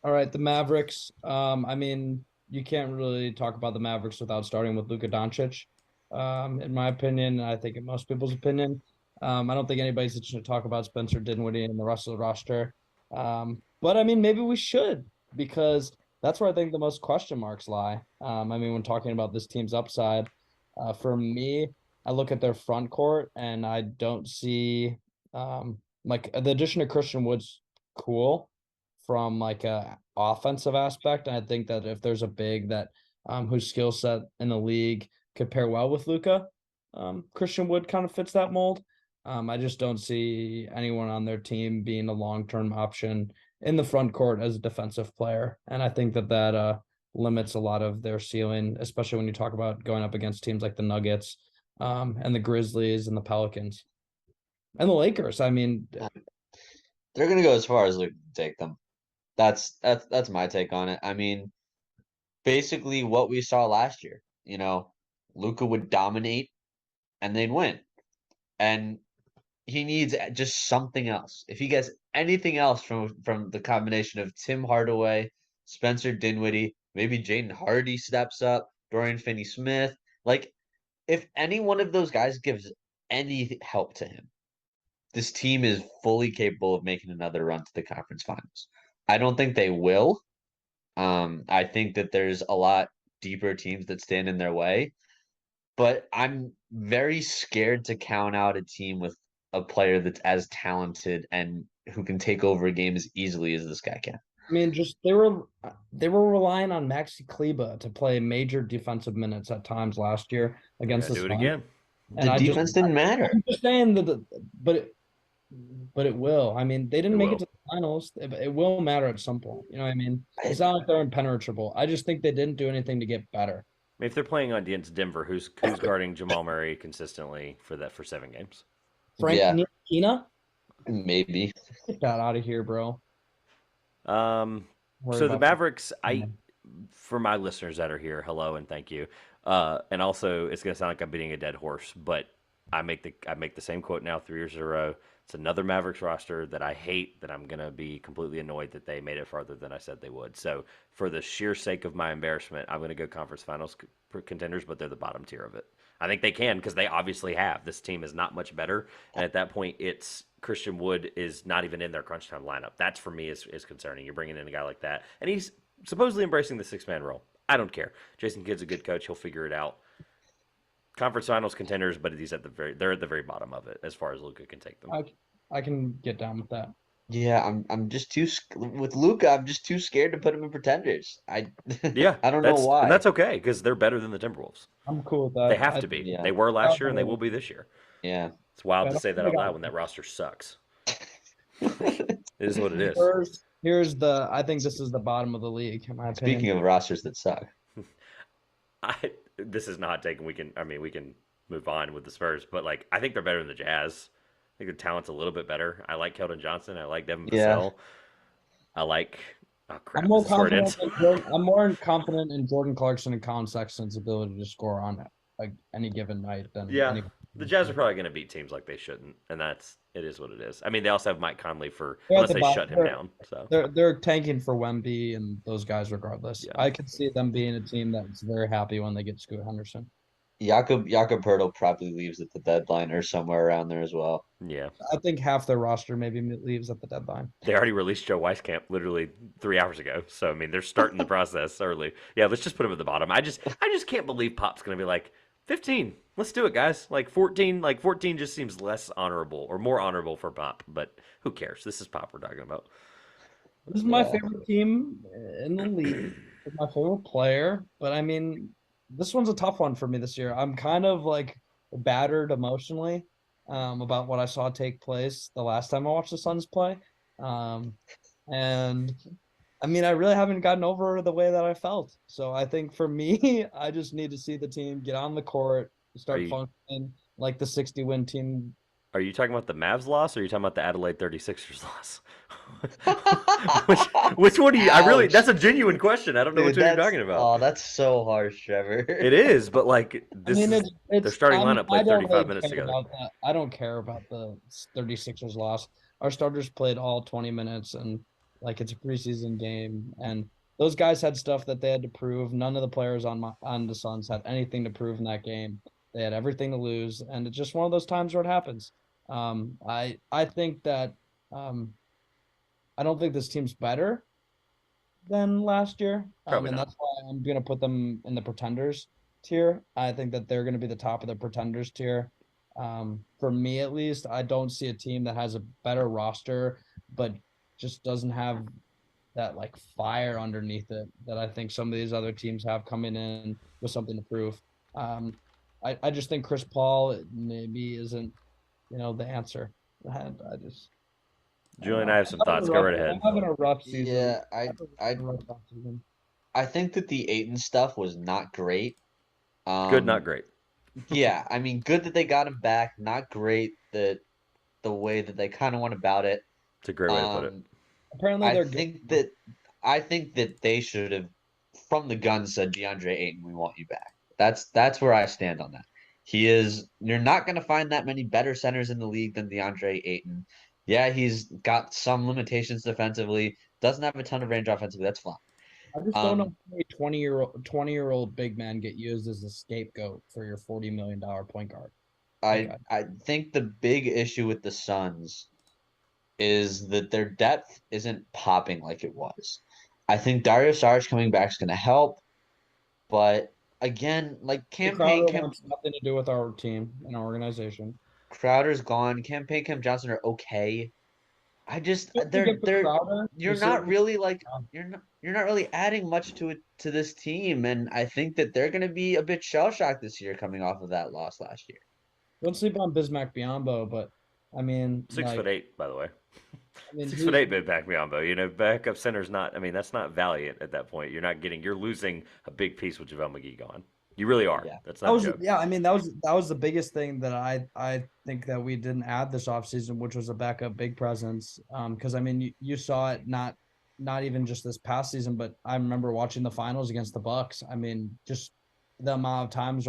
All right, the Mavericks. I mean, you can't really talk about the Mavericks without starting with Luka Doncic. In my opinion, I think in most people's opinion. I don't think anybody's interested to talk about Spencer Dinwiddie and the rest of the roster. But I mean, maybe we should, because that's where I think the most question marks lie. I mean, when talking about this team's upside, for me, I look at their front court and I don't see like the addition of Christian Wood's cool from like a offensive aspect. And I think that if there's a big that whose skill set in the league could pair well with Luka, Christian Wood kind of fits that mold. I just don't see anyone on their team being a long-term option in the front court as a defensive player. And I think that limits a lot of their ceiling, especially when you talk about going up against teams like the Nuggets and the Grizzlies and the Pelicans and the Lakers. I mean, they're going to go as far as Luka can take them. That's my take on it. I mean, basically what we saw last year, Luka would dominate and they'd win. And he needs just something else. If he gets anything else from the combination of Tim Hardaway, Spencer Dinwiddie, maybe Jaden Hardy steps up, Dorian Finney-Smith, like if any one of those guys gives any help to him, this team is fully capable of making another run to the conference finals. I don't think they will. I think that there's a lot deeper teams that stand in their way, but I'm very scared to count out a team with a player that's as talented and who can take over a game as easily as this guy can. I mean, just they were relying on Maxi Kleba to play major defensive minutes at times last year against the Do it Suns. again. And The defense didn't matter. I'm just saying that, but it will. I mean, they didn't It make will. it to the finals. It will matter at some point. You know what I mean? It's not like they're impenetrable. I just think they didn't do anything to get better. I mean, if they're playing against Denver, who's guarding Jamal Murray consistently for 7 games? Frank Yeah. Ntilikina? Maybe. Get that out of here, bro. Worry So the about Mavericks, for my listeners that are here, hello and thank you. And also, it's gonna sound like I'm beating a dead horse, but I make the same quote now 3 years in a row. It's another Mavericks roster that I hate, that I'm gonna be completely annoyed that they made it farther than I said they would. So for the sheer sake of my embarrassment, I'm gonna go conference finals contenders, but they're the bottom tier of it. I think they can because they obviously have. This team is not much better, and at that point, it's Christian Wood is not even in their crunch time lineup. That's for me is concerning. You're bringing in a guy like that, and he's supposedly embracing the 6-man role. I don't care. Jason Kidd's a good coach. He'll figure it out. Conference finals contenders, but they're at the very bottom of it as far as Luka can take them. I can get down with that. Yeah, I'm just too with Luka. I'm just too scared to put him in pretenders. Yeah, I don't know why. And that's okay because they're better than the Timberwolves. I'm cool with that. They have to be. Yeah. They were last year and they will be this year. Yeah. It's wild to say that out loud when that roster sucks. It is what it is. I think this is the bottom of the league, in my opinion. Speaking of rosters that suck. This is not taken. We can move on with the Spurs, but like I think they're better than the Jazz. I think their talent's a little bit better. I like Keldon Johnson. I like Devin Vassell. I like. Oh crap! I'm more confident in Jordan Clarkson and Colin Sexton's ability to score on like any given night than the Jazz are probably going to beat teams like they shouldn't, and it is what it is. I mean, they also have Mike Conley unless they shut him down. So they're tanking for Wemby and those guys regardless. Yeah. I could see them being a team that's very happy when they get Scoot Henderson. Jakob Poeltl probably leaves at the deadline or somewhere around there as well. Yeah, I think half their roster maybe leaves at the deadline. They already released Joe Weiskamp literally 3 hours ago, so I mean they're starting the process early. Yeah, let's just put him at the bottom. I just can't believe Pop's going to be like 15. Let's do it, guys. Like 14. Like 14 just seems less honorable or more honorable for Pop, but who cares? This is Pop we're talking about. This is my favorite team in the league. It's my favorite player, but I mean. This one's a tough one for me this year. I'm kind of like battered emotionally about what I saw take place the last time I watched the Suns play. And I mean, I really haven't gotten over the way that I felt. So I think for me, I just need to see the team get on the court, start functioning like the 60-win team. Are you talking about the Mavs loss or are you talking about the Adelaide 36ers loss? which one do you? That's a genuine question. I don't know which one you're talking about. Oh, that's so harsh, Trevor. It is, but like their starting lineup played 35 minutes together. I don't care about the 36ers loss. Our starters played all 20 minutes, and like it's a preseason game, and those guys had stuff that they had to prove. None of the players on the Suns had anything to prove in that game. They had everything to lose, and it's just one of those times where it happens. I think that I don't think this team's better than last year, and that's why I'm gonna put them in the pretenders tier. I think that they're gonna be the top of the pretenders tier. For me, at least, I don't see a team that has a better roster, but just doesn't have that like fire underneath it that I think some of these other teams have coming in with something to prove. I just think Chris Paul maybe isn't, the answer. And Julian, I have some thoughts. Go right ahead. I'm having a rough season. Yeah, I think that the Ayton stuff was not great. Good, not great. Yeah, I mean, good that they got him back. Not great that the way that they kind of went about it. It's a great way to put it. Apparently, I think that they should have, from the gun, said DeAndre Ayton, we want you back. That's where I stand on that. You're not going to find that many better centers in the league than DeAndre Ayton. Yeah, he's got some limitations defensively, doesn't have a ton of range offensively. That's fine. I just don't know how many 20-year-old big men get used as a scapegoat for your $40 million point guard. I think the big issue with the Suns is that their depth isn't popping like it was. I think Dario Saric coming back is going to help, but again, like Crowder wants nothing to do with our team and our organization. Crowder's gone. Campaign Cam Johnson are okay. I just they're you're not really adding much to this team, and I think that they're going to be a bit shell shocked this year coming off of that loss last year. Don't sleep on Bismack Biyombo, but I mean 6'8", by the way. 6'8" Bismack Biyombo. Backup center's not. I mean, that's not valiant at that point. You're losing a big piece with JaVale McGee gone. You really are. Yeah. That's not a joke. Yeah, I mean that was the biggest thing that I think that we didn't add this offseason, which was a backup big presence. Because I mean you saw it not even just this past season, but I remember watching the finals against the Bucks. I mean, just the amount of times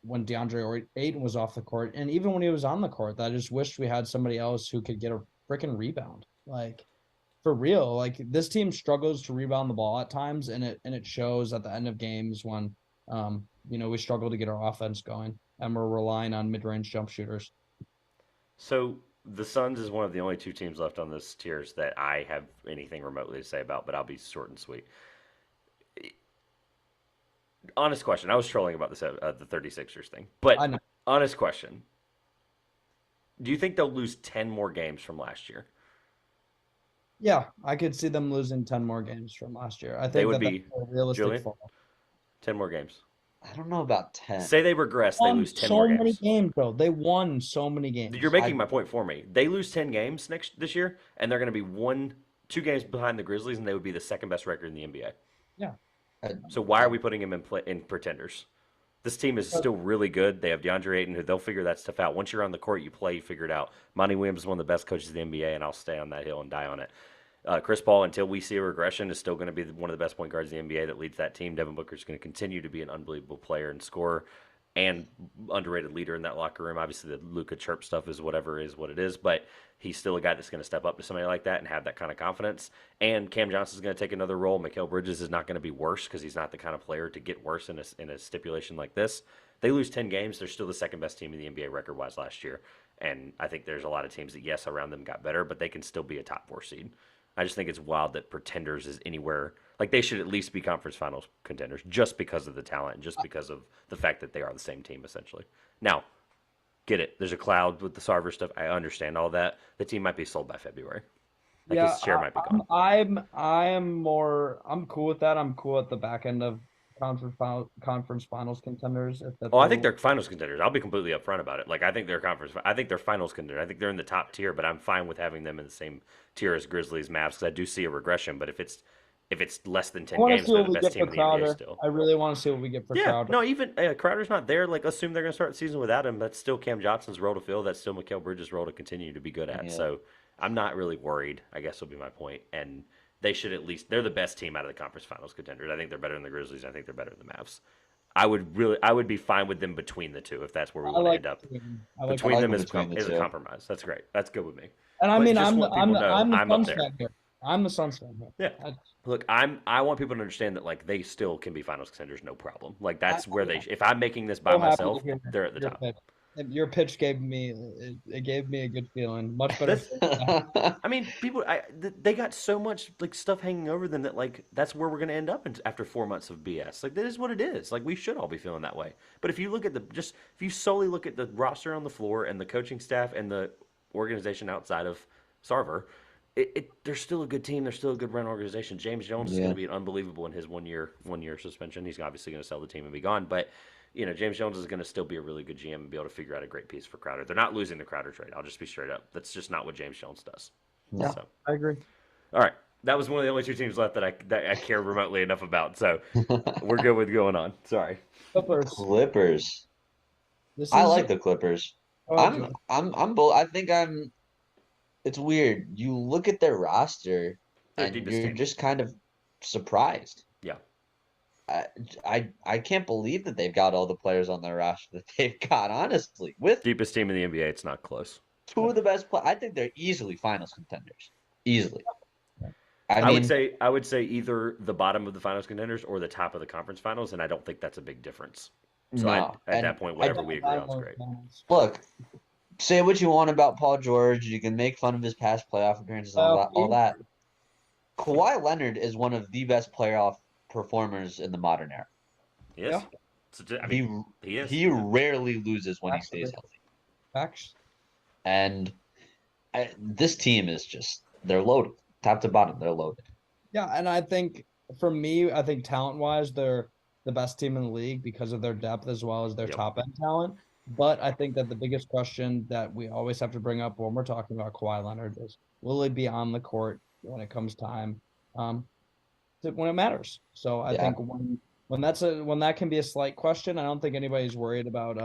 when DeAndre Ayton was off the court, and even when he was on the court, I just wished we had somebody else who could get a freaking rebound. Like for real, like this team struggles to rebound the ball at times, and it shows at the end of games when we struggle to get our offense going, and we're relying on mid-range jump shooters. So the Suns is one of the only two teams left on this tiers that I have anything remotely to say about, but I'll be short and sweet. Honest question. I was trolling about this the 36ers thing, but honest question. Do you think they'll lose 10 more games from last year? Yeah, I could see them losing 10 more games from last year. I think they would be a realistic fall. 10 more games. I don't know about 10. Say they regress, they lose 10 more games. So many games, though. They won so many games. You're making my point for me. They lose 10 games this year, and they're going to be 2 games behind the Grizzlies, and they would be the second best record in the NBA. Yeah. So why are we putting him in pretenders? This team is still really good. They have DeAndre Ayton, who they'll figure that stuff out. Once you're on the court, you play, you figure it out. Monty Williams is one of the best coaches in the NBA, and I'll stay on that hill and die on it. Chris Paul, until we see a regression, is still going to be one of the best point guards in the NBA that leads that team. Devin Booker is going to continue to be an unbelievable player and scorer and underrated leader in that locker room. Obviously, the Luka chirp stuff is what it is, but he's still a guy that's going to step up to somebody like that and have that kind of confidence. And Cam Johnson is going to take another role. Mikal Bridges is not going to be worse because he's not the kind of player to get worse in a stipulation like this. They lose 10 games. They're still the second best team in the NBA record-wise last year. And I think there's a lot of teams that, yes, around them got better, but they can still be a top 4 seed. I just think it's wild that pretenders is anywhere. Like, they should at least be conference finals contenders just because of the talent and just because of the fact that they are the same team, essentially. Now, get it. There's a cloud with the Sarver stuff. I understand all that. The team might be sold by February. His share might be gone. I'm cool with that. I'm cool at the back end of conference finals contenders. I think they're finals contenders. I'll be completely upfront about it. Like, I think they're finals contenders. I think they're in the top tier, but I'm fine with having them in the same tier as Grizzlies, Mavs, because I do see a regression. But if it's less than 10 games, they're the best team in the NBA still. I really want to see what we get for Crowder. No, even Crowder's not there. Like, assume they're going to start the season without him. That's still Cam Johnson's role to fill. That's still Mikal Bridges' role to continue to be good at. Yeah. So I'm not really worried, I guess will be my point. And they should they're the best team out of the conference finals contenders. I think they're better than the Grizzlies. I think they're better than the Mavs. I would be fine with them between the two if that's where we want to end up. Between them is a compromise. That's great. That's good with me. And I mean, I'm the Suns fan here. I'm the Suns fan here. Yeah. Look, I want people to understand that, like, they still can be finals contenders, no problem. Like, that's where if I'm making this by myself, they're at the top. Your pitch gave me a good feeling. Much better. I mean, they got so much like stuff hanging over them that, like, that's where we're going to end up after 4 months of BS. Like, that is what it is. Like, we should all be feeling that way. But if you look at if you solely look at the roster on the floor and the coaching staff and the organization outside of Sarver, they're still a good team. They're still a good run organization. James Jones is going to be unbelievable in his one year suspension. He's obviously going to sell the team and be gone, but James Jones is going to still be a really good GM and be able to figure out a great piece for Crowder. They're not losing the Crowder trade. I'll just be straight up. That's just not what James Jones does. Yeah, so. I agree. All right. That was one of the only two teams left that I care remotely enough about. So we're good with going on. Sorry. Clippers. I like the Clippers. I'm bold. It's weird. You look at their roster and you're just kind of surprised. Yeah. I can't believe that they've got all the players on their roster that they've got. Honestly, with Deepest team in the NBA, it's not close. two of the best players, I think they're easily finals contenders. Easily. I mean, would say either the bottom of the finals contenders or the top of the conference finals, and I don't think that's a big difference. So no. at that point, whatever we agree on is great. Look, say what you want about Paul George. You can make fun of his past playoff appearances and all that. Kawhi Leonard is one of the best playoff performers in the modern era. Yes. Yeah. I mean, he is. He rarely loses when he stays healthy. Facts. And this team is they're loaded. Top to bottom, they're loaded. Yeah, and I think for me, I think talent-wise, they're the best team in the league because of their depth as well as their top-end talent. But I think that the biggest question that we always have to bring up when we're talking about Kawhi Leonard is, will he be on the court when it comes time, when it matters? So I think when that can be a slight question, I don't think anybody's worried about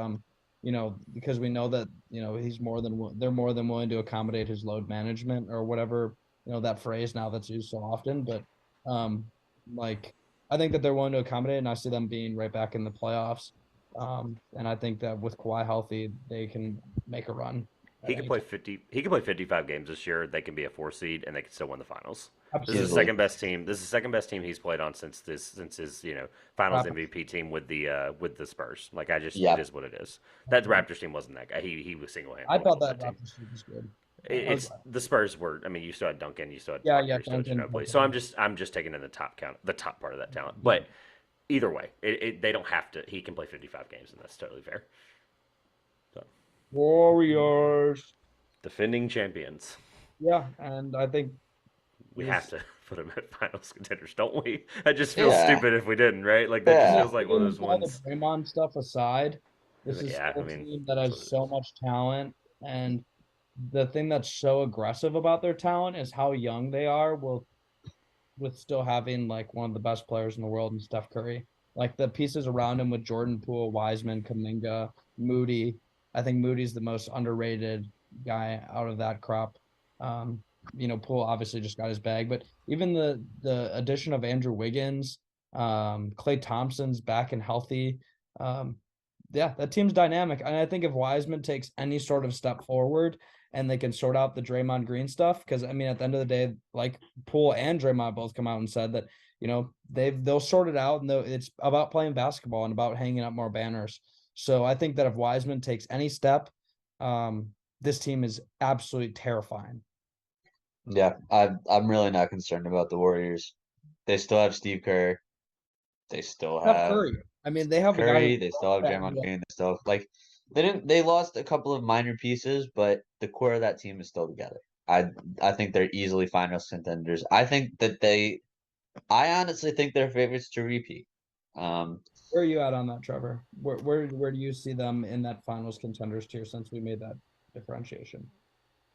because we know that they're more than willing to accommodate his load management or whatever, that phrase now that's used so often. But I think that they're willing to accommodate, and I see them being right back in the playoffs. And I think that with Kawhi healthy, they can make a run. He can play 50. He can play 55 games this year. They can be a 4 seed, and they can still win the finals. Absolutely. This is the second best team. This is the second best team he's played on since his Finals MVP team with the Spurs. It is what it is. That Raptors team wasn't that guy. He was single handed. I thought that Raptors team was good. It's the Spurs were. I mean, you still had Duncan. You still had Duncan. So I'm just taking in the top part of that talent. But either way, they don't have to. He can play 55 games, and that's totally fair. So. Warriors, defending champions. Yeah, and I think we have to put them at finals contenders, don't we? That just feels stupid if we didn't, right? That just feels like one of those ones. The Draymond stuff aside, this is a team that has so much talent, and the thing that's so aggressive about their talent is how young they are. With still having one of the best players in the world in Steph Curry, the pieces around him with Jordan Poole, Wiseman, Kuminga, Moody. I think Moody's the most underrated guy out of that crop. Poole obviously just got his bag, but even the addition of Andrew Wiggins, Klay Thompson's back and healthy. That team's dynamic. And I think if Wiseman takes any sort of step forward and they can sort out the Draymond Green stuff, because at the end of the day, Poole and Draymond both come out and said that, they'll sort it out, and it's about playing basketball and about hanging up more banners. So I think that if Wiseman takes any step, this team is absolutely terrifying. Yeah, I'm really not concerned about the Warriors. They still have Steve Kerr. They still have Curry. They have Curry. They still have Draymond Green. They still they lost a couple of minor pieces, but the core of that team is still together. I think they're easily finals contenders. I honestly think they're favorites to repeat. Where are you at on that, Trevor? Where do you see them in that finals contenders tier since we made that differentiation?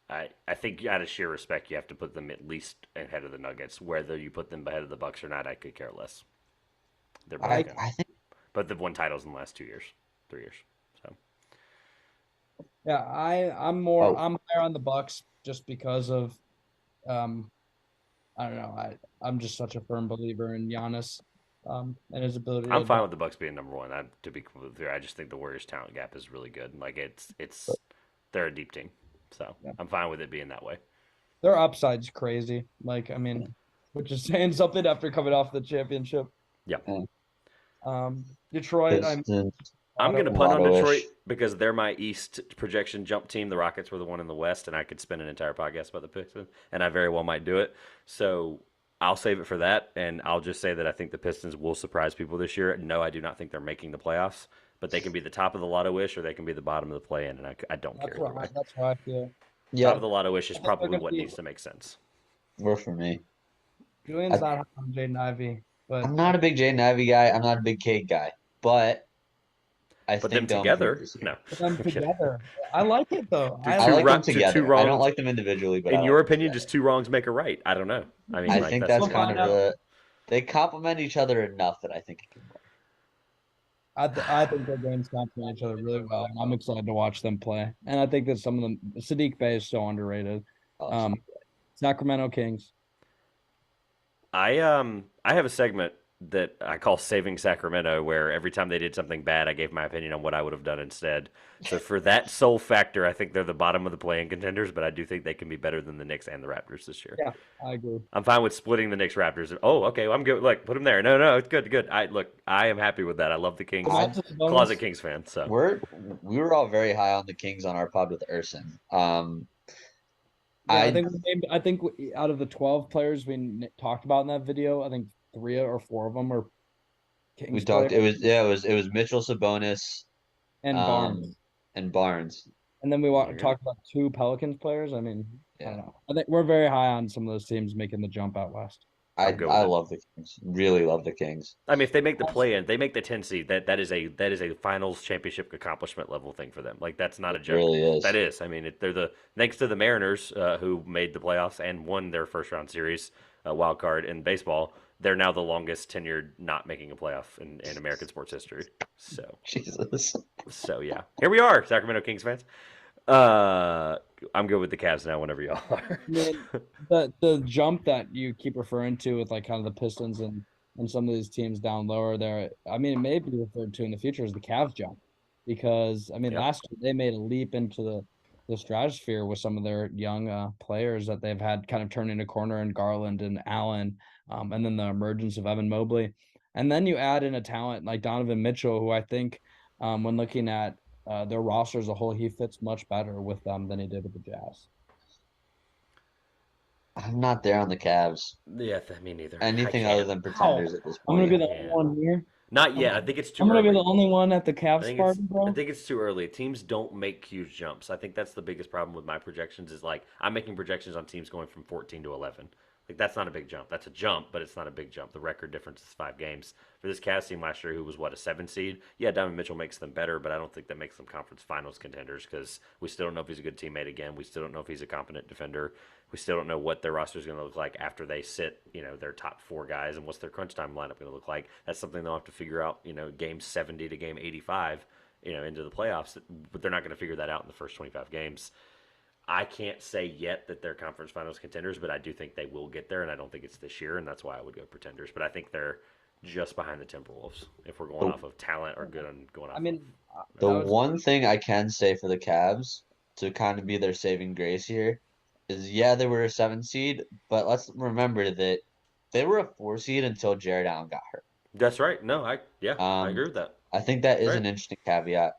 I think out of sheer respect, you have to put them at least ahead of the Nuggets. Whether you put them ahead of the Bucks or not, I could care less. They're both good. But they've won titles in the last 3 years. So yeah, I'm higher on the Bucks just because of I don't know. I'm just such a firm believer in Giannis. And his ability. I'm fine with the Bucks being number one. To be completely clear, I just think the Warriors' talent gap is really good. They're a deep team, so I'm fine with it being that way. Their upside's crazy. Which is saying something after coming off the championship. Yeah. Detroit. I'm going to punt on Detroit because they're my East projection jump team. The Rockets were the one in the West, and I could spend an entire podcast about the Pistons, and I very well might do it. So I'll save it for that, and I'll just say that I think the Pistons will surprise people this year. No, I do not think they're making the playoffs, but they can be the top of the lotto-ish or they can be the bottom of the play-in, and I don't care. That's how I feel. Top of the lotto-ish is probably what needs to make sense. Or for me. Julian's not on Jaden Ivey, but I'm not a big Jaden Ivey guy. I'm not a big Cade guy, but I think them together. No, them together. I like it though. I like them together. I don't like them individually, but in your opinion, just two wrongs make a right. I don't know. I think that's kind of they complement each other enough that I think it can work. I think their games complement each other really well, and I'm excited to watch them play. And I think that some of them, Sadiq Bey is so underrated. Sacramento Kings. I have a segment that I call saving Sacramento, where every time they did something bad, I gave my opinion on what I would have done instead. So for that sole factor, I think they're the bottom of the play-in contenders, but I do think they can be better than the Knicks and the Raptors this year. Yeah, I agree. I'm fine with splitting the Knicks Raptors. Oh, okay, well, I'm good. Look, put them there. No, it's good, good. I am happy with that. I love the Kings. Closet Kings fan. So we were all very high on the Kings on our pod with Urson. I think out of the 12 players we talked about in that video, I think 3 or 4 of them are Kings. We talked. Players. It was Mitchell, Sabonis, and Barnes. And Barnes. And then we talked about 2 Pelicans players. I mean, I don't know. I think we're very high on some of those teams making the jump out west. I love the Kings. Really love the Kings. I mean, if they make the play-in, they make the 10 seed. That is a finals championship accomplishment level thing for them. Like that's not a joke. It really is. That is. I mean, they're thanks to the Mariners who made the playoffs and won their first round series wild card in baseball. They're now the longest tenured not making a playoff in American sports history. So Jesus. So yeah, here we are, Sacramento Kings fans. I'm good with the Cavs now. Whenever y'all are. the jump that you keep referring to with like kind of the Pistons and some of these teams down lower there. I mean, it may be referred to in the future as the Cavs jump, because I mean last year they made a leap into the stratosphere with some of their young players that they've had kind of turning a corner in Garland and Allen, and then the emergence of Evan Mobley, and then you add in a talent like Donovan Mitchell, who I think when looking at their roster as a whole, he fits much better with them than he did with the Jazz. I'm not there on the Cavs. Yeah, me neither. Anything other than pretenders at this point. I'm gonna be the only one here. Not yet. I think it's too early. I'm going to be the only one at the Cavs party, bro. I think it's too early. Teams don't make huge jumps. I think that's the biggest problem with my projections is like I'm making projections on teams going from 14 to 11. Like that's not a big jump. That's a jump, but it's not a big jump. The record difference is 5 games. For this Cavs team last year, who was a 7 seed? Yeah, Donovan Mitchell makes them better, but I don't think that makes them conference finals contenders because we still don't know if he's a good teammate again. We still don't know if he's a competent defender. We still don't know what their roster is going to look like after they sit, their top 4 guys, and what's their crunch time lineup going to look like. That's something they'll have to figure out, game 70 to game 85, into the playoffs. But they're not going to figure that out in the first 25 games. I can't say yet that they're conference finals contenders, but I do think they will get there, and I don't think it's this year, and that's why I would go pretenders. But I think they're just behind the Timberwolves if we're going off of talent or good on going off. I mean, one thing I can say for the Cavs to kind of be their saving grace here is, they were a 7 seed, but let's remember that they were a 4 seed until Jared Allen got hurt. That's right. No, I agree with that. I think that is an interesting caveat.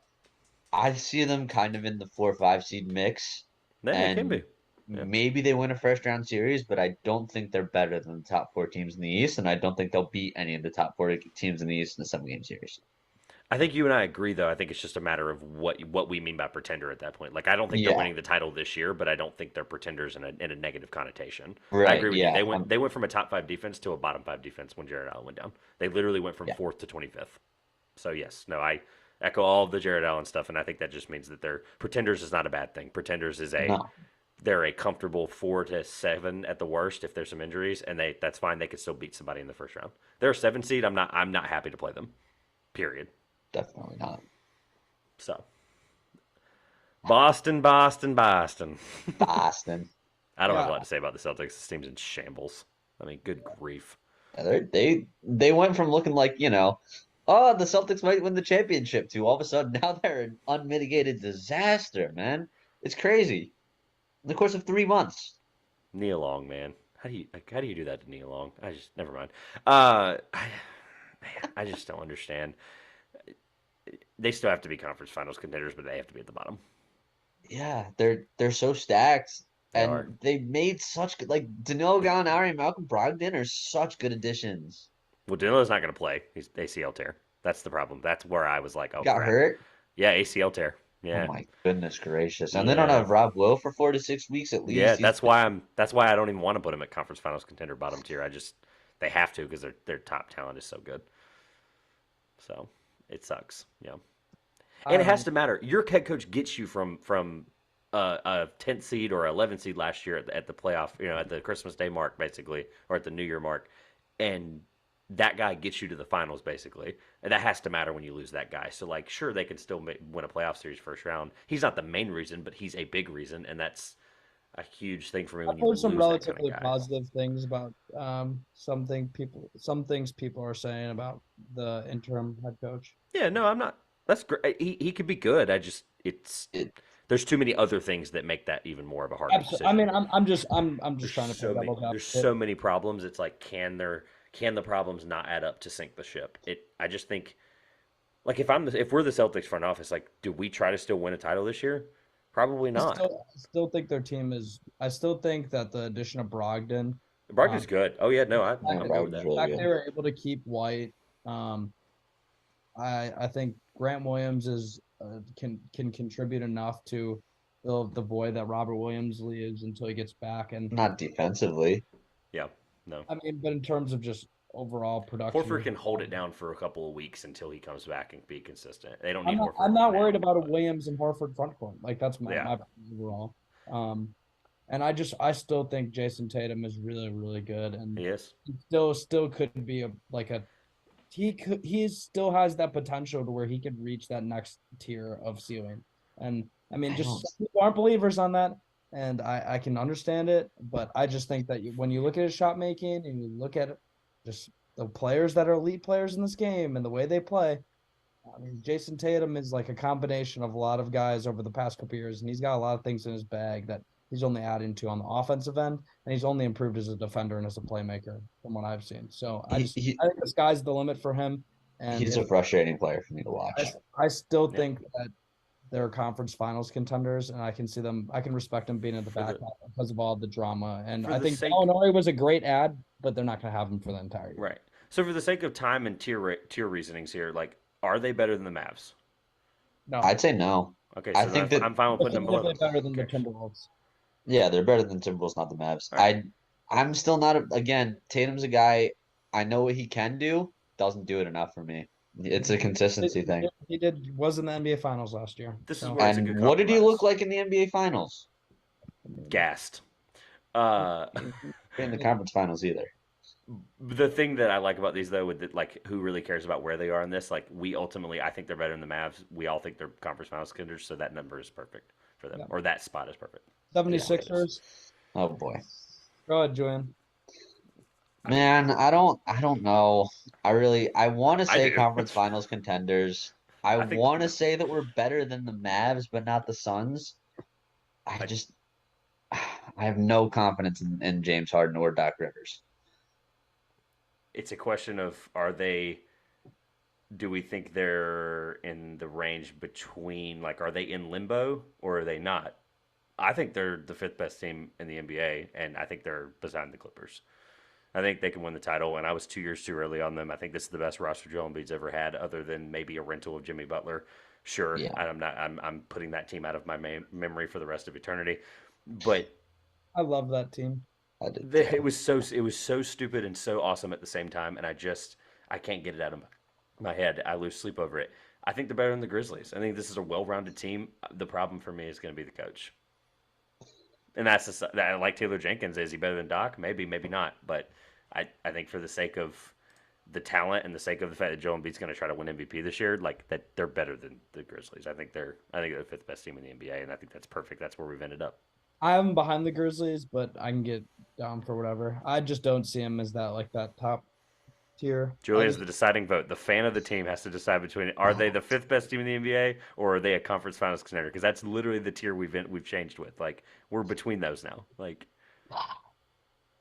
I see them kind of in the 4 or 5 seed mix. It can be. Yeah. Maybe they win a first round series, but I don't think they're better than the top 4 teams in the East, and I don't think they'll beat any of the top 4 teams in the East in the 7-game series. I think you and I agree, though. I think it's just a matter of what we mean by pretender at that point. Like, I don't think they're winning the title this year, but I don't think they're pretenders in a negative connotation. Right, I agree with you. They went from a top 5 defense to a bottom 5 defense when Jared Allen went down. They literally went from 4th to 25th. So, yes. No, I echo all of the Jared Allen stuff, and I think that just means that they're pretenders is not a bad thing. Pretenders is they're a comfortable 4 to 7 at the worst if there's some injuries, and that's fine. They could still beat somebody in the first round. They're a 7 seed. I'm not happy to play them. Period. Definitely not. So, Boston. Boston. I don't have a lot to say about the Celtics. This team's in shambles. I mean, good grief. They went from looking like, the Celtics might win the championship to all of a sudden now they're an unmitigated disaster, man. It's crazy. In the course of 3 months. Neil Long, man. How do you do that to Neil Long? Never mind. I just don't understand. They still have to be conference finals contenders, but they have to be at the bottom. Yeah, they're so stacked, and they made such good, like Danilo Gallinari and Malcolm Brogdon are such good additions. Well, Danilo's not going to play. He's ACL tear. That's the problem. That's where I was like, oh, got hurt. Yeah, ACL tear. Yeah. Oh my goodness gracious! And they don't have Rob Will for 4 to 6 weeks at least. Yeah, that's why I don't even want to put him at conference finals contender bottom tier. They have to because their top talent is so good. So it sucks. Yeah. And it has to matter. Your head coach gets you from a 10th seed or 11th seed last year at the playoff, at the Christmas Day mark, basically, or at the New Year mark. And that guy gets you to the finals, basically. And that has to matter when you lose that guy. So, sure, they can still win a playoff series first round. He's not the main reason, but he's a big reason. And that's a huge thing for me when I've you heard some lose that kind relatively of guy. positive things about some things people are saying about the interim head coach. Yeah, no, I'm not. That's great. He could be good. It, There's too many other things that make that even more of a harder Absolutely. I decision. mean, I'm just trying to play devil's There's advocate. so many problems. It's like can the problems not add up to sink the ship? I just think like if we're the Celtics front office, like do we try to still win a title this year? Probably not. I still think their team is. I still think that the addition of Brogdon, Brogdon's good. Oh yeah, no, yeah, I'm good with Brogdon's that. really fact they good. were able to keep White. Um, I think Grant Williams is can contribute enough to fill the void that Robert Williams leaves until he gets back. And Not defensively. Yeah, no. I mean, but in terms of just overall production, Horford can hold it down for a couple of weeks until he comes back and be consistent. They don't I'm need not. Horford. I'm not now, worried about a but Williams and Horford front court. Like that's yeah, my overall. And I still think Jason Tatum is really really good, and he is. he still could be he still has that potential to where he could reach that next tier of ceiling. And I mean, I just don't. some people aren't believers on that, and I can understand it, but I just think that when you look at his shot making and you look at just the players that are elite players in this game and the way they play, I mean, Jason Tatum is like a combination of a lot of guys over the past couple years, and he's got a lot of things in his bag that he's only adding to on the offensive end, and he's only improved as a defender and as a playmaker from what I've seen. So He, he I think the sky's the limit for him, and he's a frustrating player for me to I, watch. I still Yeah. think that they're conference finals contenders, and I can see them. I can respect them being in the back because of all the drama, and I think Illinois was a great ad, but they're not going to have him for the entire year. Right. So for the sake of time and tier reasonings here, like, are they better than the Mavs? No, I'd say no. Okay, I so think that I'm fine with putting them below them. better than the Okay. Timberwolves. yeah, they're better than Timberwolves, not the Mavs. All right. I'm still not again. Tatum's a guy. I know what he can do. Doesn't do it enough for me. It's a consistency thing. He was in the NBA Finals last year. This is So where it's a And good what did he compromise. look like in the NBA Finals? Gassed. In the conference finals either. The thing that I like about these though, with like who really cares about where they are in this, like we ultimately, I think they're better than the Mavs. We all think they're conference finals contenders, so that number is perfect for them, Yeah. or that spot is perfect. 76ers. Oh boy. Go ahead, Julian. Man, I don't know. I want to say do. conference finals contenders. I I think- want to say that we're better than the Mavs, but not the Suns. I have no confidence in James Harden or Doc Rivers. It's a question of do we think they're in the range between, like, are they in limbo or are they not? I think they're the fifth best team in the NBA, and I think they're beside the Clippers. I think they can win the title, and I was 2 years too early on them. I think this is the best roster Joel Embiid's ever had, other than maybe a rental of Jimmy Butler. Sure, Yeah. I'm putting that team out of my memory for the rest of eternity, but I love that team. it was so stupid and so awesome at the same time, and I can't get it out of my head. I lose sleep over it. I think they're better than the Grizzlies. I think this is a well-rounded team. The problem for me is going to be the coach. And I like Taylor Jenkins. Is he better than Doc? Maybe, maybe not. But I think for the sake of the talent and the sake of the fact that Joel Embiid's going to try to win MVP this year, like that, they're better than the Grizzlies. I think they're the fifth best team in the NBA, and I think that's perfect. That's where we've ended up. I am behind the Grizzlies, but I can get down for whatever. I just don't see him as that top tier. Julian's the deciding vote. The fan of the team has to decide between are they the fifth best team in the NBA or are they a conference finals contender? Because that's literally the tier we've changed with. Like we're between those now. Like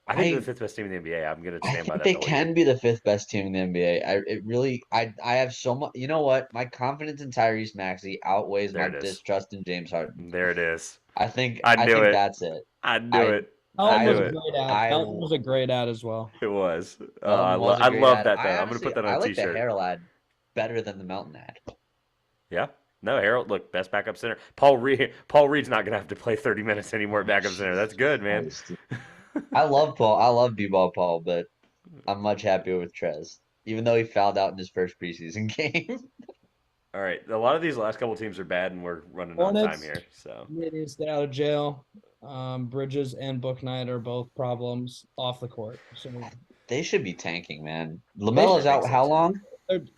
I think they're the fifth best team in the NBA. I'm gonna stand by that. They can be the fifth best team in the NBA. I have so much. You know what? My confidence in Tyrese Maxey outweighs my distrust in James Harden. There it is. I think that's it. I knew it. Elton was a great ad as well. It was. I love that though. I'm gonna put that on a t-shirt. I like the Harold ad better than the Melton ad. Yeah. No, Harold, look, best backup center. Paul Reed's not gonna have to play 30 minutes anymore at backup center. That's good, man. I love Paul. I love B-ball Paul, but I'm much happier with Trez, even though he fouled out in his first preseason game. All right, a lot of these last couple teams are bad, and we're running out of time here. So they need to stay out of jail. Bridges and Bouknight are both problems off the court. So they should be tanking, man. LaMelo's out how long?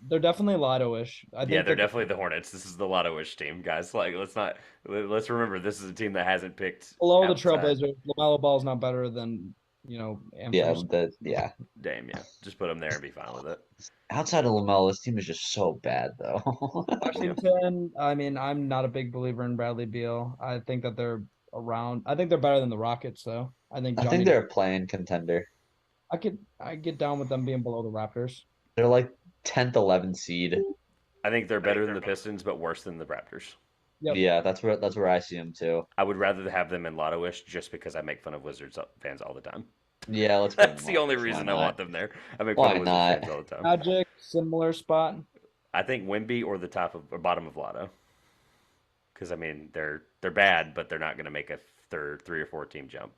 They're definitely Lotto-ish. I Yeah, think they're that definitely the Hornets. This is the Lotto-ish team, guys. Like, let's remember this is a team that hasn't picked below the outside. Trailblazers, LaMelo Ball is not better than Yeah, Amherst. Dame, yeah. Just put them there and be fine with it. outside of LaMelo, this team is just so bad, though. Washington, I mean, I'm not a big believer in Bradley Beal. I think that they're around. I think they're better than the Rockets, though. I think I think Johnny. they're a playing contender. I get down with them being below the Raptors. They're like 10th, 11th seed. I think they're better than the Pistons, but worse than the Raptors. Yep. Yeah, that's where I see them too. I would rather have them in Lotto-ish just because I make fun of Wizards fans all the time. Yeah, let's put That's them the on. only Why reason I not? want them there. I make Why fun of Wizards not? fans all the time. Magic, similar spot. I think Wemby or the top of or bottom of Lotto. Because I mean they're bad, but they're not going to make a third 3 or 4 team jump.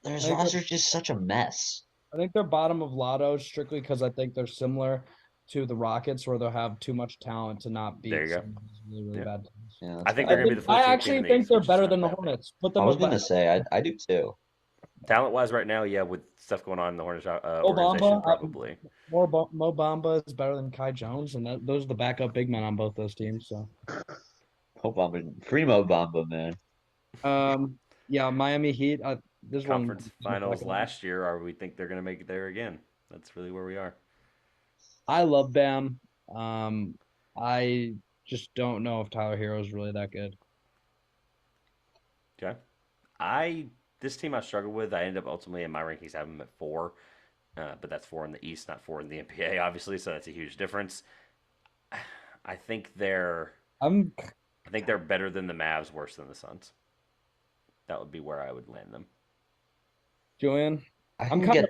Their I think roster's just such a mess. I think they're bottom of Lotto strictly because I think they're similar to the Rockets, where they'll have too much talent to not beat There you go. some of these really, really Yeah. bad teams. Yeah, I that's think fair. they're going to be the 14th I team actually in the think East, they're which is better not than the bad. Hornets. Put I them was above gonna say I do too. Talent-wise, right now, yeah, with stuff going on in the Hornets Bamba. organization, probably. Mo Bamba is better than Kai Jones, and those are the backup big men on both those teams. So, Hope Primo Bamba, man. yeah, Miami Heat. This Conference one finals last year, or we think they're going to make it there again. That's really where we are. I love Bam. I just don't know if Tyler Hero is really that good. Okay. This team I struggle with. I end up ultimately in my rankings having them at 4, but that's 4 in the East, not 4 in the NBA, obviously. So that's a huge difference. I think they're better than the Mavs, worse than the Suns. That would be where I would land them. Julian, I'm kind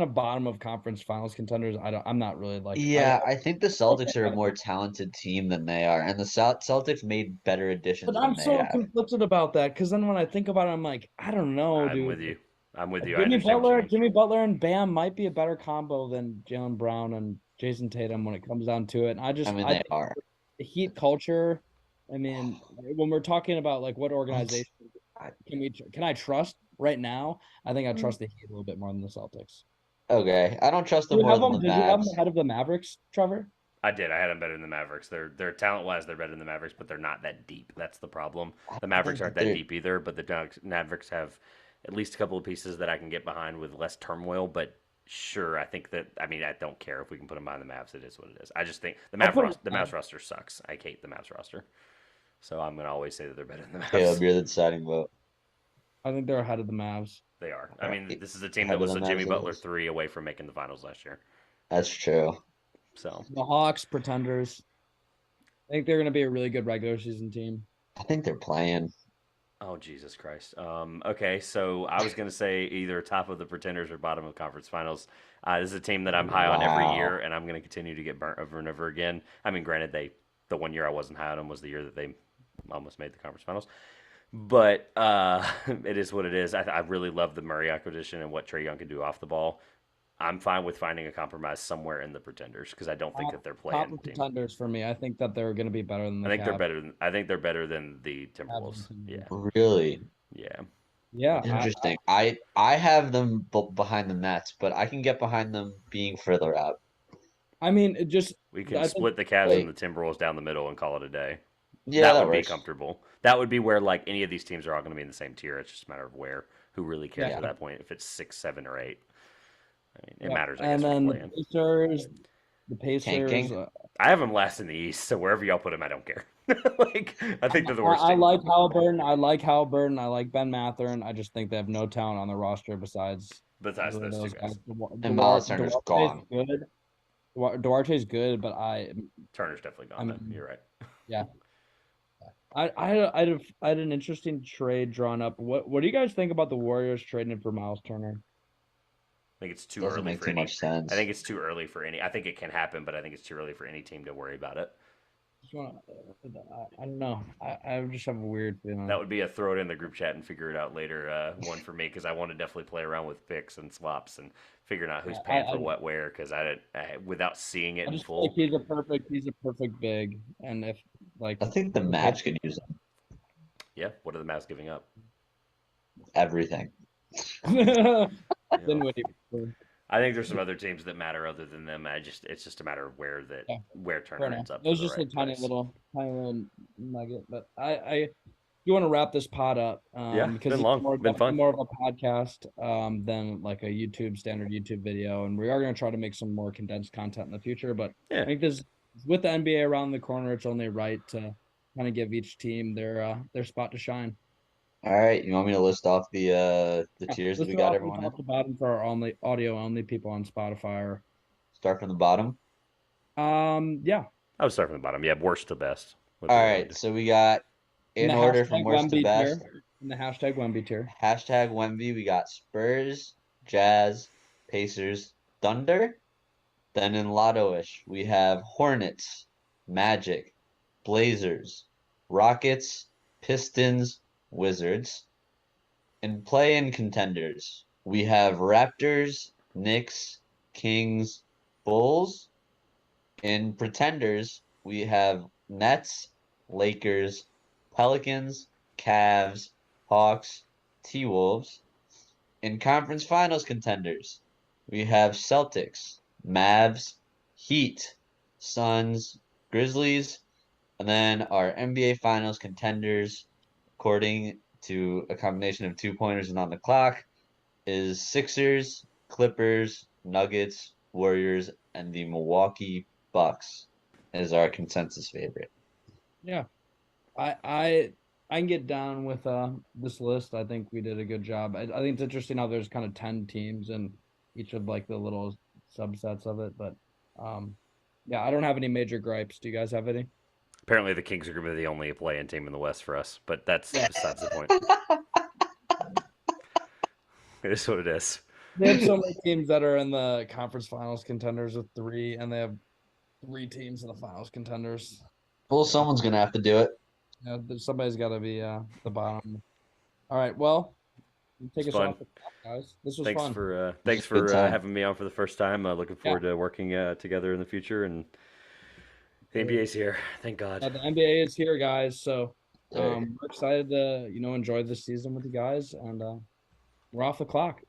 of bottom of conference finals contenders. I'm not really like. Yeah, I think the Celtics are a more talented team than they are, and the Celtics made better additions But than I'm they so have. conflicted about that because then when I think about it, I'm like, I don't know, I'm dude. with you. I'm with you. I Jimmy understand what you mean. Jimmy Butler and Bam might be a better combo than Jaylen Brown and Jason Tatum when it comes down to it. And I mean, they are. the Heat culture. I mean, when we're talking about like what organization can I trust right now? I think I trust the Heat a little bit more than the Celtics. Okay, I don't trust them Did more than the you have them Mavs. ahead of the Mavericks, Trevor? I did. I had them better than the Mavericks. They're talent-wise, they're better than the Mavericks, but they're not that deep. That's the problem. The Mavericks aren't that deep either, but the Mavericks have at least a couple of pieces that I can get behind with less turmoil. But sure, I think that. I mean, I don't care if we can put them behind the Mavs. It is what it is. I just think the Mavs roster sucks. I hate the Mavs roster, so I'm gonna always say that they're better than the Mavs. Caleb, you're the deciding vote. I think they're ahead of the Mavs. They are. I mean, this is a team Ahead that of was the a Jimmy Mavs, Butler it is. 3 away from making the finals last year. That's true. So The Hawks, pretenders. I think they're going to be a really good regular season team. I think they're playing. Oh, Jesus Christ. Okay, so I was going to say either top of the Pretenders or bottom of conference finals. This is a team that I'm high on every year, and I'm going to continue to get burnt over and over again. I mean, granted, the one year I wasn't high on them was the year that they almost made the conference finals. But it is what it is. I really love the Murray acquisition and what Trae Young can do off the ball. I'm fine with finding a compromise somewhere in the Pretenders because I don't think that they're playing. Top of Pretenders for me. I think that they're going to be better than the I think they're Cavs. better. I think they're better than the Timberwolves. Yeah. Really Yeah. Yeah. interesting. I have them behind the Nets, but I can get behind them being further out. I mean, it just We can split the Cavs and the Timberwolves down the middle and call it a day. Yeah, that would works. be comfortable. That would be where like any of these teams are all going to be in the same tier. It's just a matter of who really cares at that point. If it's 6, 7, or 8, I mean, it matters. I guess. And then the Pacers. I have them last in the East, so wherever y'all put them, I don't care. Like I think they're the worst. I like Halliburton. I like Ben Mathurin. I just think they have no talent on the roster besides those two guys. And Miles Turner's gone. Good. Duarte's good, but Turner's definitely gone. You're right. Yeah. I had an interesting trade drawn up. What do you guys think about the Warriors trading for Miles Turner? I think it's too Doesn't early make for too any. much sense. I think it's too early for any. I think it can happen, but I think it's too early for any team to worry about it. I don't know. I just have a weird feeling. That would be a throw it in the group chat and figure it out later. One for me because I want to definitely play around with picks and swaps and figuring out who's paying for what where because I without seeing it in full. Like he's a perfect big, and if like I think the Mavs could use him. Yeah, what are the Mavs giving up? Everything. I I think there's some other teams that matter other than them. It's just a matter of where Fair Turner enough. ends up It was for the just a right tiny place. little nugget, but I you want to wrap this pod up Yeah, because been it's long, more been fun. more of a podcast than like a standard YouTube video, and we are going to try to make some more condensed content in the future. But Yeah, I think this with the NBA around the corner, it's only right to kind of give each team their spot to shine. All right, you want me to list off the Yeah, tiers that let's we go got off from everyone in? top to bottom for our only audio only people on Spotify. Start from the bottom. Yeah, I would start from the bottom. Yeah, worst to best. All Whatever you want right, to do. so we got in in the order from hashtag worst to Wemby best. tier, in the hashtag Wemby tier. Hashtag Wemby. We got Spurs, Jazz, Pacers, Thunder. Then in Lotto-ish, we have Hornets, Magic, Blazers, Rockets, Pistons, Wizards. In play-in contenders, we have Raptors, Knicks, Kings, Bulls. In pretenders, we have Nets, Lakers, Pelicans, Cavs, Hawks, T-Wolves. In conference finals contenders, we have Celtics, Mavs, Heat, Suns, Grizzlies, and then our NBA finals contenders, according to a combination of 2 pointers and on the clock, is Sixers, Clippers, Nuggets, Warriors, and the Milwaukee Bucks is our consensus favorite. Yeah, I can get down with this list. I think we did a good job. I think it's interesting how there's kind of 10 teams in each of like the little subsets of it. But yeah, I don't have any major gripes. Do you guys have any? Apparently, the Kings are going to be the only play-in team in the West for us, but that's Yeah. besides the point. It is what it is. They have so many teams that are in the conference finals contenders with three, and they have three teams in the finals contenders. Well, someone's gonna have to do it. Yeah, somebody's got to be the bottom. All right, well, take It's us fun. off the clock, guys. This was Thanks fun. for It's a good time. having me on for the first time. Looking Yeah. forward to working together in the future. And the NBA's here. Thank God. The NBA is here, guys. So Hey. we're excited to enjoy this season with you guys, and we're off the clock.